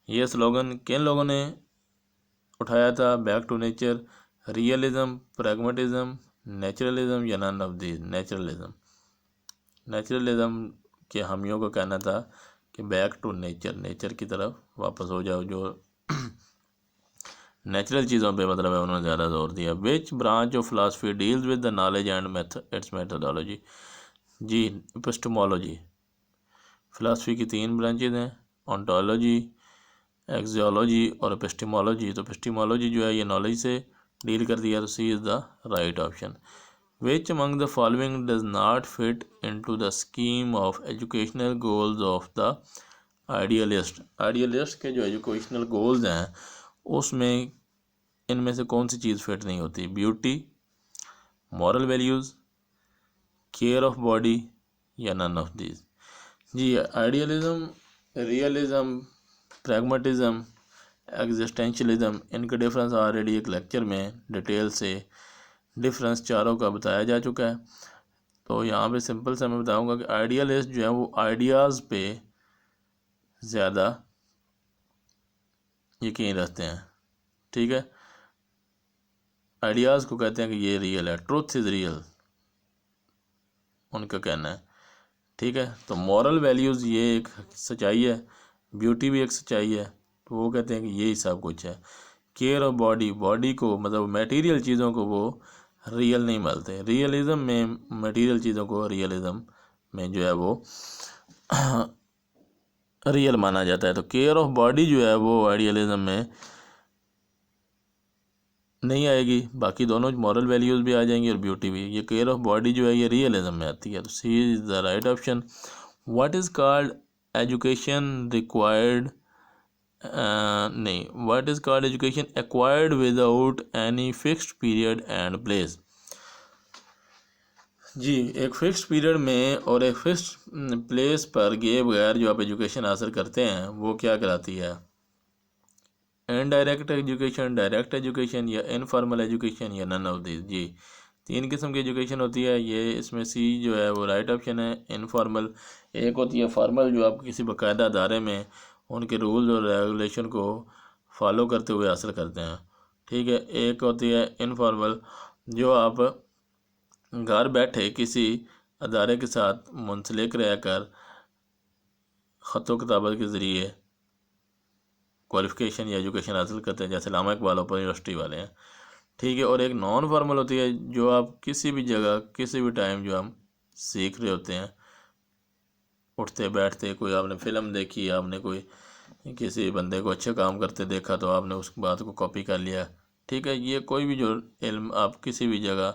ये स्लोगन किन लोगों ने उठाया था, back to nature, realism, pragmatism, naturalism या none of the. Naturalism. Naturalism के हामियों का कहना था कि बैक टू नेचर, नेचर की तरफ वापस हो जाओ, जो नेचुरल चीज़ों पे मतलब है उन्होंने ज़्यादा जोर दिया। Which branch of philosophy deals with the knowledge and method its methodology. जी एपिस्टेमोलॉजी। फिलासफी की 3 ब्रांचेज हैं, ऑन्टोलॉजी, एक्जियोलॉजी और एपिस्टेमोलॉजी। तो एपिस्टेमोलॉजी जो है ये नॉलेज से डील कर दिया, तो C is the right option. Which among the following does not fit into the scheme of educational goals of the idealist. Idealist के जो एजुकेशनल गोल्स हैं उसमें इनमें से कौन सी चीज़ फिट नहीं होती। Beauty, moral values, care of body या नन ऑफ दीज। जी आइडियलिज्म, रियलिज्म, प्रैग्मेटिज्म, एग्जिस्टेंशलिज्म, इनके डिफरेंस ऑलरेडी एक लेक्चर में डिटेल से डिफरेंस चारों का बताया जा चुका है। तो यहाँ पे सिंपल से मैं बताऊंगा कि आइडियलिस्ट जो है वो आइडियाज़ पे ज़्यादा यकीन रखते हैं। ठीक है, आइडियाज़ को कहते हैं कि ये रियल है, ट्रुथ इज़ रियल, उनका कहना है। ठीक है, तो मॉरल वैल्यूज़ ये एक सच्चाई है, ब्यूटी भी एक सच्चाई है, तो वो कहते हैं कि यही सब कुछ है। केयर ऑफ बॉडी, बॉडी को मतलब मटेरियल चीज़ों को वो रियल नहीं मानते। रियलिज्म में मटेरियल चीज़ों को रियलिज्म में जो है वो रियल माना जाता है। तो केयर ऑफ बॉडी जो है वो आइडियलिज्म में नहीं आएगी, बाकी दोनों मॉरल वैल्यूज़ भी आ जाएंगी और ब्यूटी भी। ये केयर ऑफ बॉडी जो है ये रियलिज्म में आती है, तो C is the right option. What is called education required नहीं, what is called education acquired without any fixed period and place. जी एक फिक्स्ड पीरियड में और एक फिक्स्ड प्लेस पर गए बगैर जो आप एजुकेशन हासिल करते हैं वो क्या कहलाती है। इनडायरेक्ट एजुकेशन, डायरेक्ट एजुकेशन या इनफॉर्मल एजुकेशन या नन ऑफ दिस। जी 3 किस्म की एजुकेशन होती है, ये इसमें सी जो है वो राइट ऑप्शन है। इनफॉर्मल एक होती है फॉर्मल, जो आप किसी बाकायदा अदारे में उनके रूल्स और रेगुलेशन को फॉलो करते हुए हासिल करते हैं। ठीक है, एक होती है इनफॉर्मल, जो आप घर बैठे किसी अदारे के साथ मुंसलिक रहकर ख़त किताबत के ज़रिए क्वालिफ़िकेशन या एजुकेशन हासिल करते हैं, जैसे लामा इकबाल ओपन यूनिवर्सिटी वाले हैं। ठीक है, और एक नॉन फॉर्मल होती है, जो आप किसी भी जगह किसी भी टाइम जो हम सीख रहे होते हैं, उठते बैठते, कोई आपने फ़िल्म देखी, आपने कोई किसी बंदे को अच्छे काम करते देखा तो आपने उस बात को कॉपी कर लिया। ठीक है, ये कोई भी जो इल्म आप किसी भी जगह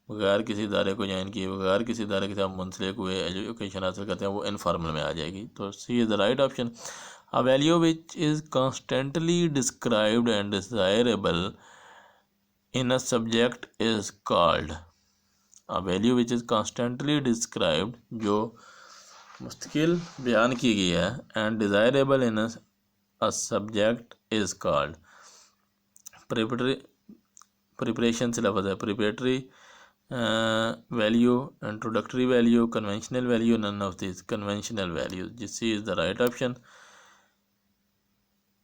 बगैर किसी इदारे को ज्वाइन किए, बगैर किसी इदारे के साथ मुंसलिक हुए एजुकेशन हासिल करते हैं, वो इनफॉर्मल में आ जाएगी। तो C is the right option. A value which is constantly described and desirable in a subject is called। A value which is constantly described, जो मुस्तकिल बयान की गई है, and desirable in a subject is called। Preparation से लफज है, preparatory value, introductory value, conventional value, none of this. Conventional value, this is the right option.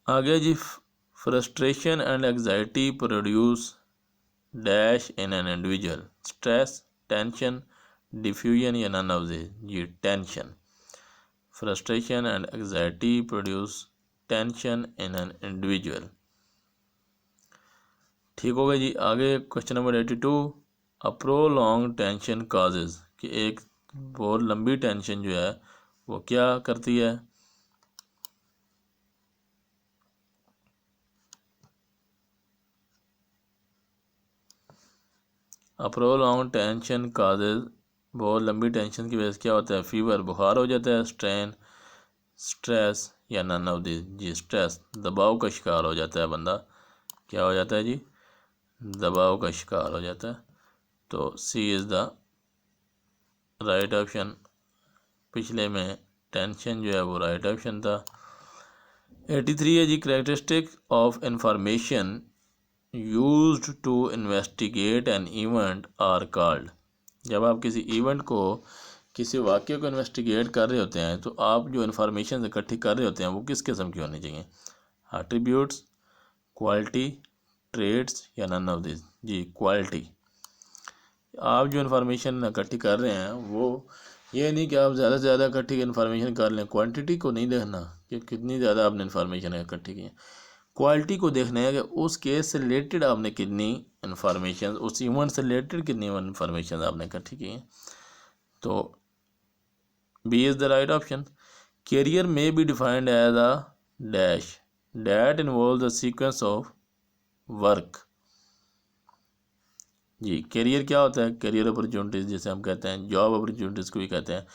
आगे जी frustration and anxiety produce dash in an individual. Stress, tension, diffusion या none of this. जी tension. Frustration and anxiety produce tension in an individual. ठीक हो गया जी। आगे question number 82। A prolong tension causes, कि एक बहुत लंबी टेंशन जो है वो क्या करती है। अ प्रोलॉन्ग टेंशन काजेज, बहुत लंबी टेंशन की वजह से क्या होता है, फीवर, बुखार हो जाता है, स्ट्रेन, स्ट्रेस या नन ऑफ दिस। जी स्ट्रेस, दबाव का शिकार हो जाता है बंदा, क्या हो जाता है जी, दबाव का शिकार हो जाता है। तो C is the right option. पिछले में टेंशन जो है वो राइट ऑप्शन था। 83 है जी, characteristic of information used to investigate an event are called. जब आप किसी इवेंट को, किसी वाक्य को इन्वेस्टिगेट कर रहे होते हैं तो आप जो इन्फॉर्मेशन इकट्ठी कर रहे होते हैं वो किस किस्म की होनी चाहिए, एट्रीब्यूट्स, क्वालिटी, ट्रेड्स या नन ऑफ दिस। जी क्वालिटी। आप जो इन्फॉर्मेशन इकट्ठी कर रहे हैं वो ये नहीं कि आप ज़्यादा से ज़्यादा इकट्ठी इन्फॉर्मेशन कर लें, क्वांटिटी को नहीं देखना कि कितनी ज़्यादा आपने इन्फॉर्मेशन इकट्ठी की है, क्वालिटी को देखना है कि उस केस से रिलेटेड आपने कितनी इन्फॉर्मेशन, उस इवेंट से रिलेटेड कितनी इन्फॉर्मेशन आपने इकट्ठी की है। तो B is the right option. Career may be defined as a dash that involve the sequence of work. जी करियर क्या होता है, करियर अपॉर्चुनिटीज़ जिसे हम कहते हैं, जॉब अपॉर्चुनिटीज़ को भी कहते हैं।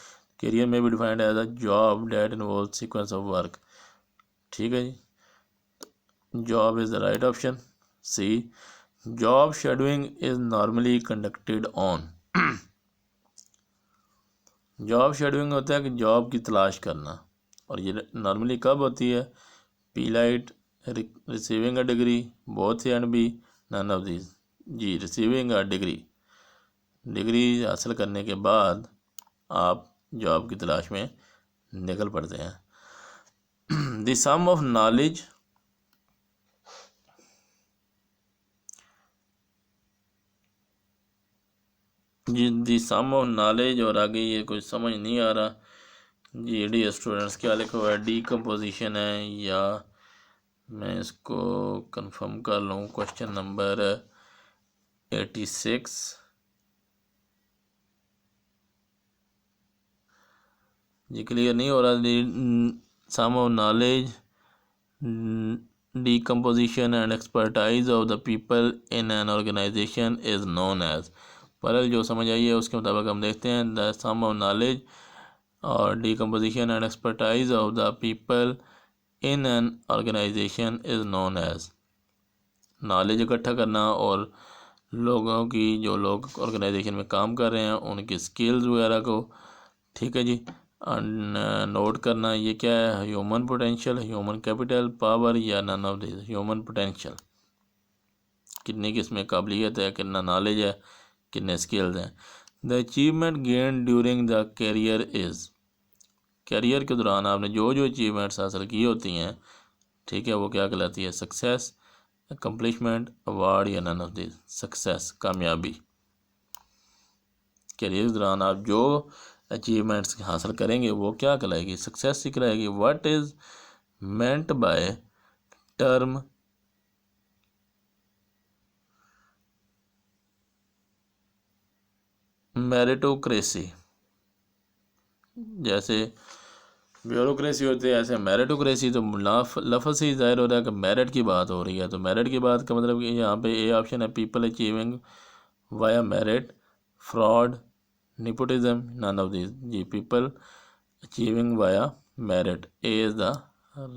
Career may be defined as a job that involve sequence of work. ठीक है जी, job is the right option. C, job scheduling is normally conducted on. Job scheduling होता है कि जॉब की तलाश करना, और ये नॉर्मली कब होती है, P light, receiving a degree, both A and B, none of this. जी रिसीविंग अ डिग्री, डिग्री हासिल करने के बाद आप जॉब की तलाश में निकल पड़ते हैं। द सम ऑफ नॉलेज, जी द सम ऑफ नॉलेज, और आगे ये कुछ समझ नहीं आ रहा जी डी स्टूडेंट्स, क्या लिखा हुआ है, डीकम्पोजिशन है या मैं इसको कंफर्म कर लूँ। क्वेश्चन नंबर 86 जी क्लियर नहीं हो रहा। Sum of knowledge, decomposition and expertise of the people in an organization is known as। परल जो समझ आई है उसके मुताबिक हम देखते हैं, द सम ऑफ नॉलेज और decomposition and expertise of the people in an organization is known as। Knowledge इकट्ठा करना और लोगों की, जो लोग ऑर्गेनाइजेशन में काम कर रहे हैं उनकी स्किल्स वगैरह को, ठीक है जी, नोट करना, ये क्या है, human potential, human capital, power या none of this. Human potential, कितनी किस्में काबिलियत है, कितना नॉलेज है, कितने स्किल्स हैं। The achievement gain during the career is, career के दौरान आपने जो जो अचीवमेंट्स हासिल की होती हैं, ठीक है, वो क्या कहलाती है, सक्सेस, अकम्पलिशमेंट, अवार्ड या नन ऑफ दिस। सक्सेस, कामयाबी। कैरियर के दौरान आप जो अचीवमेंट्स हासिल करेंगे वो क्या कहलाएगी, सक्सेस ही कहलाएगी। What is meant by term meritocracy, जैसे ब्यूरोक्रेसी होती है ऐसे मेरिटोक्रेसी, तो लफ्ज़ से ही जाहिर हो रहा है कि मेरिट की बात हो रही है। तो मेरिट की बात का मतलब कि यहाँ पे ए ऑप्शन है, people achieving via merit, fraud, nepotism, none of this. जी people achieving via merit, A is the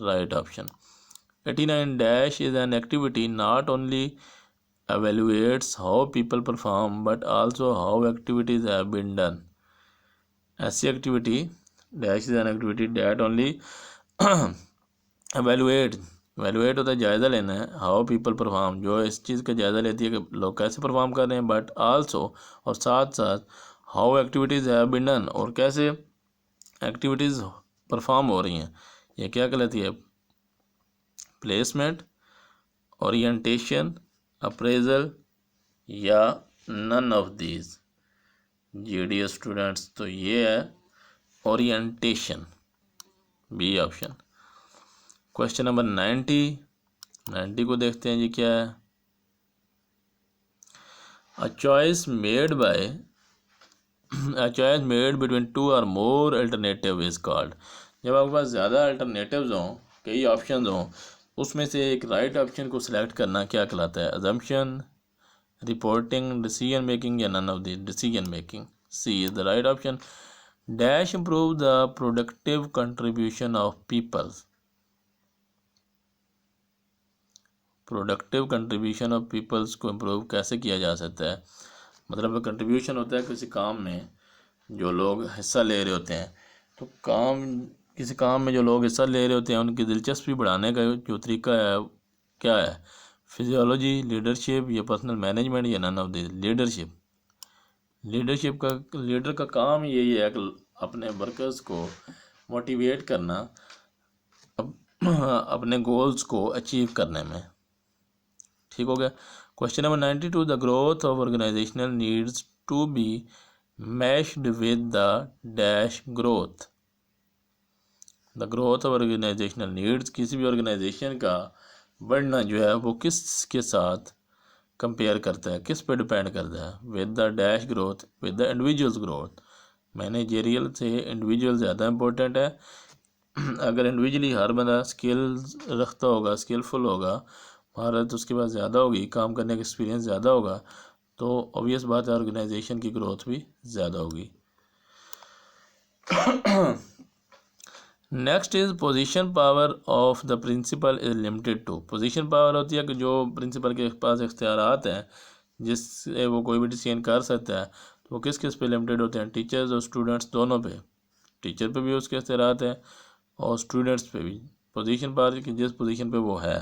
right option. 89 dash is an activity not only evaluates how people perform but also how activities have been done. ऐसी activity dash is an activity that only evaluate होता है जायज़ा लेना है, how people perform, जो इस चीज़ का जायज़ा लेती है कि लोग कैसे परफॉर्म कर रहे हैं, बट आल्सो, और साथ साथ, how activities have been done, और कैसे एक्टिविटीज़ परफॉर्म हो रही हैं। ये क्या कहलाती है, प्लेसमेंट, ओरिएंटेशन, अप्रेजल या नन ऑफ दीज। जीडी स्टूडेंट्स, तो ये है orientation, B option. Question number 90 को देखते हैं जी, क्या है, a choice made between two or more alternative is called. जब आपके पास ज़्यादा अल्टरनेटिव्स हों, कई ऑप्शन हों, उसमें से एक राइट ऑप्शन को सिलेक्ट करना क्या कहलाता है, अजम्पशन, reporting, decision making, या none of the decision making. C is the right option. Dash improve the productive contribution of people. Productive contribution of peoples को इम्प्रूव कैसे किया जा सकता है, मतलब कंट्रीब्यूशन होता है किसी काम में जो लोग हिस्सा ले रहे होते हैं, तो किसी काम में जो लोग हिस्सा ले रहे होते हैं उनकी दिलचस्पी बढ़ाने का जो तरीका है क्या है, फिजियोलॉजी, लीडरशिप या पर्सनल मैनेजमेंट या none of the leadership. Leader का काम यही है कि अपने वर्कर्स को मोटिवेट करना अपने गोल्स को अचीव करने में। ठीक हो गया। Question number 92, the growth of organisational needs to be matched with the dash growth. The growth of organisational needs, किसी भी ऑर्गेनाइजेशन का बढ़ना जो है वो किस के साथ कंपेयर करता है, किस पे डिपेंड करता है, with the dash growth, with the individuals growth. Managerial से इंडिविजुअल ज़्यादा इंपॉर्टेंट है। अगर इंडिविजुअली हर बंदा स्किल्स रखता होगा, स्किलफुल होगा, महारत उसके पास ज़्यादा होगी, काम करने का एक्सपीरियंस ज़्यादा होगा, तो ऑब्वियस बात है ऑर्गेनाइजेशन की ग्रोथ भी ज़्यादा होगी। Next is position power of the principal is limited to. Position power होती है कि जो प्रिंसिपल के पास इख्तियारात हैं जिससे वो कोई भी डिसीजन कर सकता है, तो वो किस किस पे लिमिटेड होते हैं, टीचर्स और स्टूडेंट्स दोनों पे। टीचर पे भी उसके इख्तियारात हैं और स्टूडेंट्स पे भी। पोजीशन पावर की जिस पोजीशन पे वो है,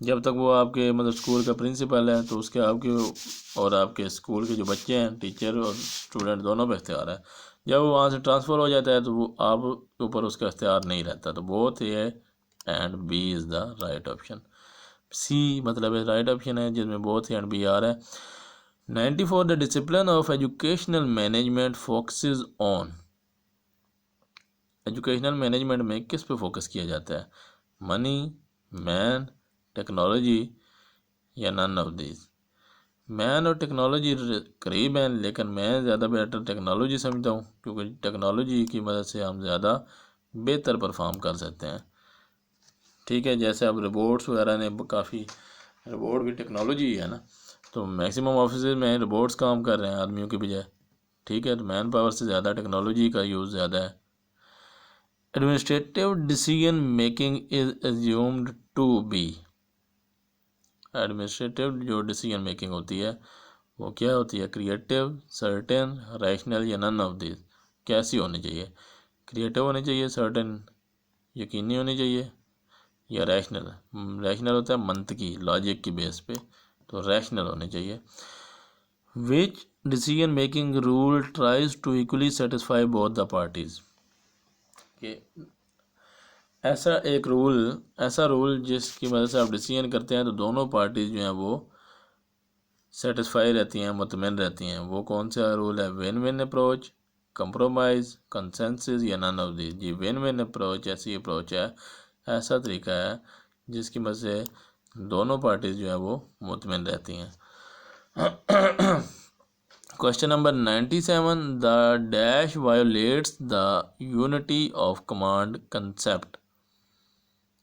जब तक वो आपके मतलब स्कूल का प्रिंसिपल है तो उसके आपके स्कूल के जो बच्चे हैं, टीचर और स्टूडेंट दोनों पे इख्तियार है। जब वो वहाँ से ट्रांसफ़र हो जाता है तो वो आप के ऊपर उसका इख्तियार नहीं रहता। तो both A and B is the right option. C मतलब राइट ऑप्शन है जिसमें बोथ ए एंड बी आ रहा है। 94, the discipline of educational management focuses on. Educational management में किस पे फोकस किया जाता है, मनी, मैन, टेक्नोलॉजी या नन ऑफ दिस। मैन और टेक्नोलॉजी करीब हैं, लेकिन मैं ज़्यादा बेटर टेक्नोलॉजी समझता हूँ क्योंकि टेक्नोलॉजी की मदद से हम ज़्यादा बेहतर परफॉर्म कर सकते हैं। ठीक है, जैसे अब रोबोट्स वगैरह ने काफ़ी, रोबोट भी टेक्नोलॉजी है ना, तो मैक्सिमम ऑफिस में रोबोट्स काम कर रहे हैं आदमियों की बजाय। ठीक है, तो मैन पावर से ज़्यादा टेक्नोलॉजी का यूज़ ज़्यादा है। Administrative decision making is assumed to be. Administrative जो डिसीजन मेकिंग होती है वो क्या होती है, क्रिएटिव, सर्टेन, रैशनल या नन ऑफ दिस। कैसी होनी चाहिए, क्रिएटिव होनी चाहिए, सर्टेन यकीनी होनी चाहिए, या रैशनल। रैशनल होता है मंतकी, लॉजिक की बेस पे, तो रैशनल होनी चाहिए। Which decision making rule tries to equally satisfy both the parties. ऐसा रूल जिसकी मदद से आप डिसीजन करते हैं तो दोनों पार्टीज जो हैं वो सेटिस्फाई रहती हैं, मुतमईन रहती हैं। वो कौन सा रूल है, win win approach, compromise, consensus या नन ऑफ दिस। जी विन विन अप्रोच ऐसी अप्रोच है, ऐसा तरीका है जिसकी मदद से दोनों पार्टीज जो है वो मुतमईन रहती हैं। Question number 97, the dash violates the unity of command concept.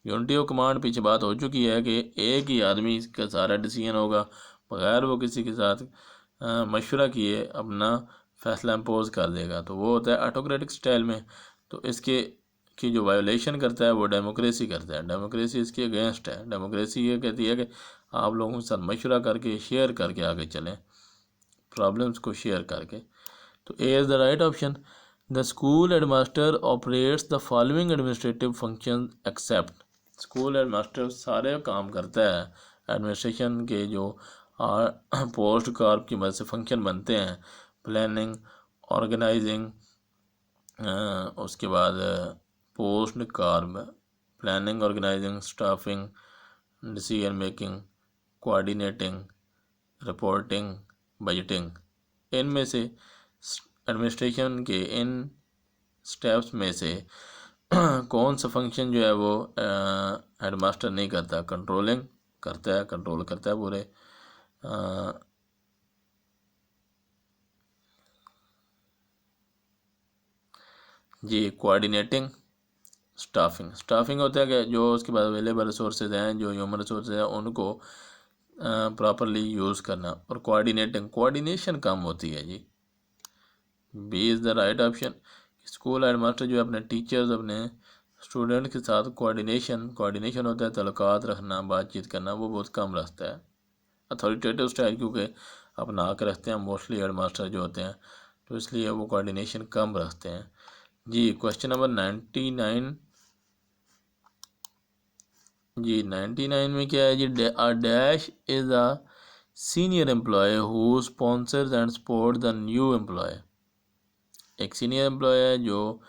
Unity of command पीछे बात हो चुकी है कि एक ही आदमी का सारा डिसीजन होगा बगैर वो किसी के साथ मशवरा किए अपना फैसला इम्पोज कर देगा, तो वो होता है ऑटोक्रेटिक स्टाइल में। तो इसके की जो वायोलेशन करता है वो डेमोक्रेसी करता है। डेमोक्रेसी इसके अगेंस्ट है। डेमोक्रेसी ये कहती है कि आप लोगों के साथ मशवरा करके शेयर करके आगे चलें, प्रॉब्लम्स को शेयर करके। तो A is the right option. The school headmaster operates the following administrative function except. School headmaster सारे काम करता है एडमिनिस्ट्रेशन के जो पोस्ट कार्प की मदद से फंक्शन बनते हैं, प्लानिंग, ऑर्गेनाइजिंग, उसके बाद POSDCORB, planning, organising, staffing, decision making, coordinating, reporting, budgeting. इनमें से एडमिनिस्ट्रेशन के इन स्टेप्स में से कौन सा फंक्शन जो है वो हेडमास्टर नहीं करता, कंट्रोलिंग करता है, कंट्रोल करता है पूरे जी कोऑर्डिनेटिंग, स्टाफिंग होता है कि जो उसके पास अवेलेबल रिसोर्सेज हैं, जो ह्यूमन रिसोर्सेज हैं उनको प्रॉपरली यूज़ करना, और कोऑर्डिनेशन कम होती है जी। B is the right option. School head master जो अपने टीचर्स अपने स्टूडेंट के साथ कोऑर्डिनेशन होता है, तल्लुकात रखना, बातचीत करना, वो बहुत कम रखता है। अथॉरिटेटिव स्टाइल क्योंकि अपना के रखते हैं मोस्टली हेड मास्टर जो होते हैं, तो इसलिए वो कोऑर्डिनेशन कम रखते हैं जी। क्वेश्चन नंबर 99 जी। 99 में क्या है जी? Dash is a senior employee who sponsors and support the new employee. एक सीनियर एम्प्लॉय है जो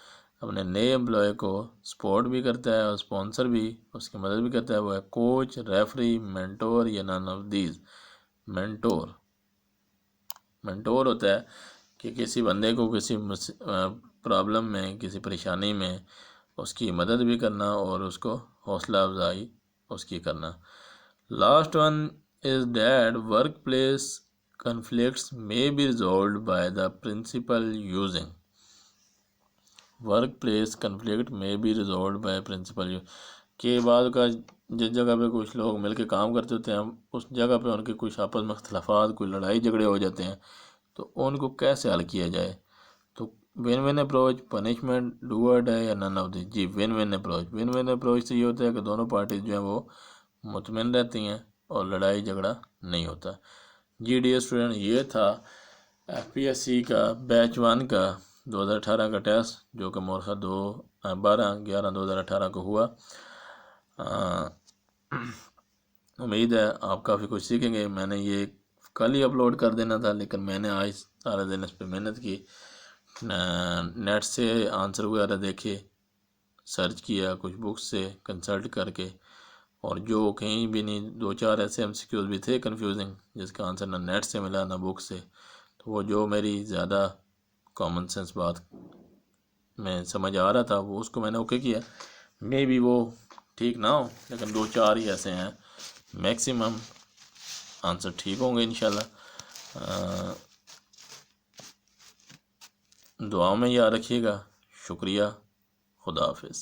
अपने नए एम्प्लॉय को सपोर्ट भी करता है और स्पॉन्सर भी, उसकी मदद भी करता है। वो है कोच, रेफरी, मेंटोर या नन ऑफ दीज। मेंटोर होता है कि किसी बंदे को किसी प्रॉब्लम में, किसी परेशानी में उसकी मदद भी करना और उसको हौसला अफजाई उसकी करना। Last one is that work place conflicts may be resolve by the principal using. Work place conflict may be resolve by principal के बाद का जिस जगह पे कुछ लोग मिलकर काम करते होते हैं, उस जगह पे उनके कुछ आपस में अख्तलाफात, कोई लड़ाई झगड़े हो जाते हैं, तो उनको कैसे हल किया जाए। तो win win approach, punishment, do or die या नन ऑफ दिस जी। विन विन अप्रोच से ये होता है कि दोनों पार्टीज जो हैं वो मुतमिन रहती हैं और लड़ाई झगड़ा नहीं होता जी। डियर स्टूडेंट, ये था FPSC का बैच 1 का 2018 का टेस्ट, जो कि मोरखा 12/11/2018 को हुआ। उम्मीद है आप काफ़ी कुछ सीखेंगे। मैंने ये कल ही अपलोड कर देना था, लेकिन मैंने आज सारा दिन इस पर मेहनत की, नेट से आंसर वगैरह देखे, सर्च किया, कुछ बुक्स से कंसल्ट करके, और जो कहीं भी नहीं, 2-4 ऐसे MCQs भी थे कंफ्यूजिंग जिसका आंसर ना नेट से मिला ना बुक से, तो वो जो मेरी ज़्यादा कॉमन सेंस बात में समझ आ रहा था वो उसको मैंने ओके किया। मे बी वो ठीक ना हो, लेकिन 2-4 ही ऐसे हैं, मैक्सिमम आंसर ठीक होंगे इंशाल्लाह। दुआ में याद रखिएगा। शुक्रिया। खुदा हाफिज़।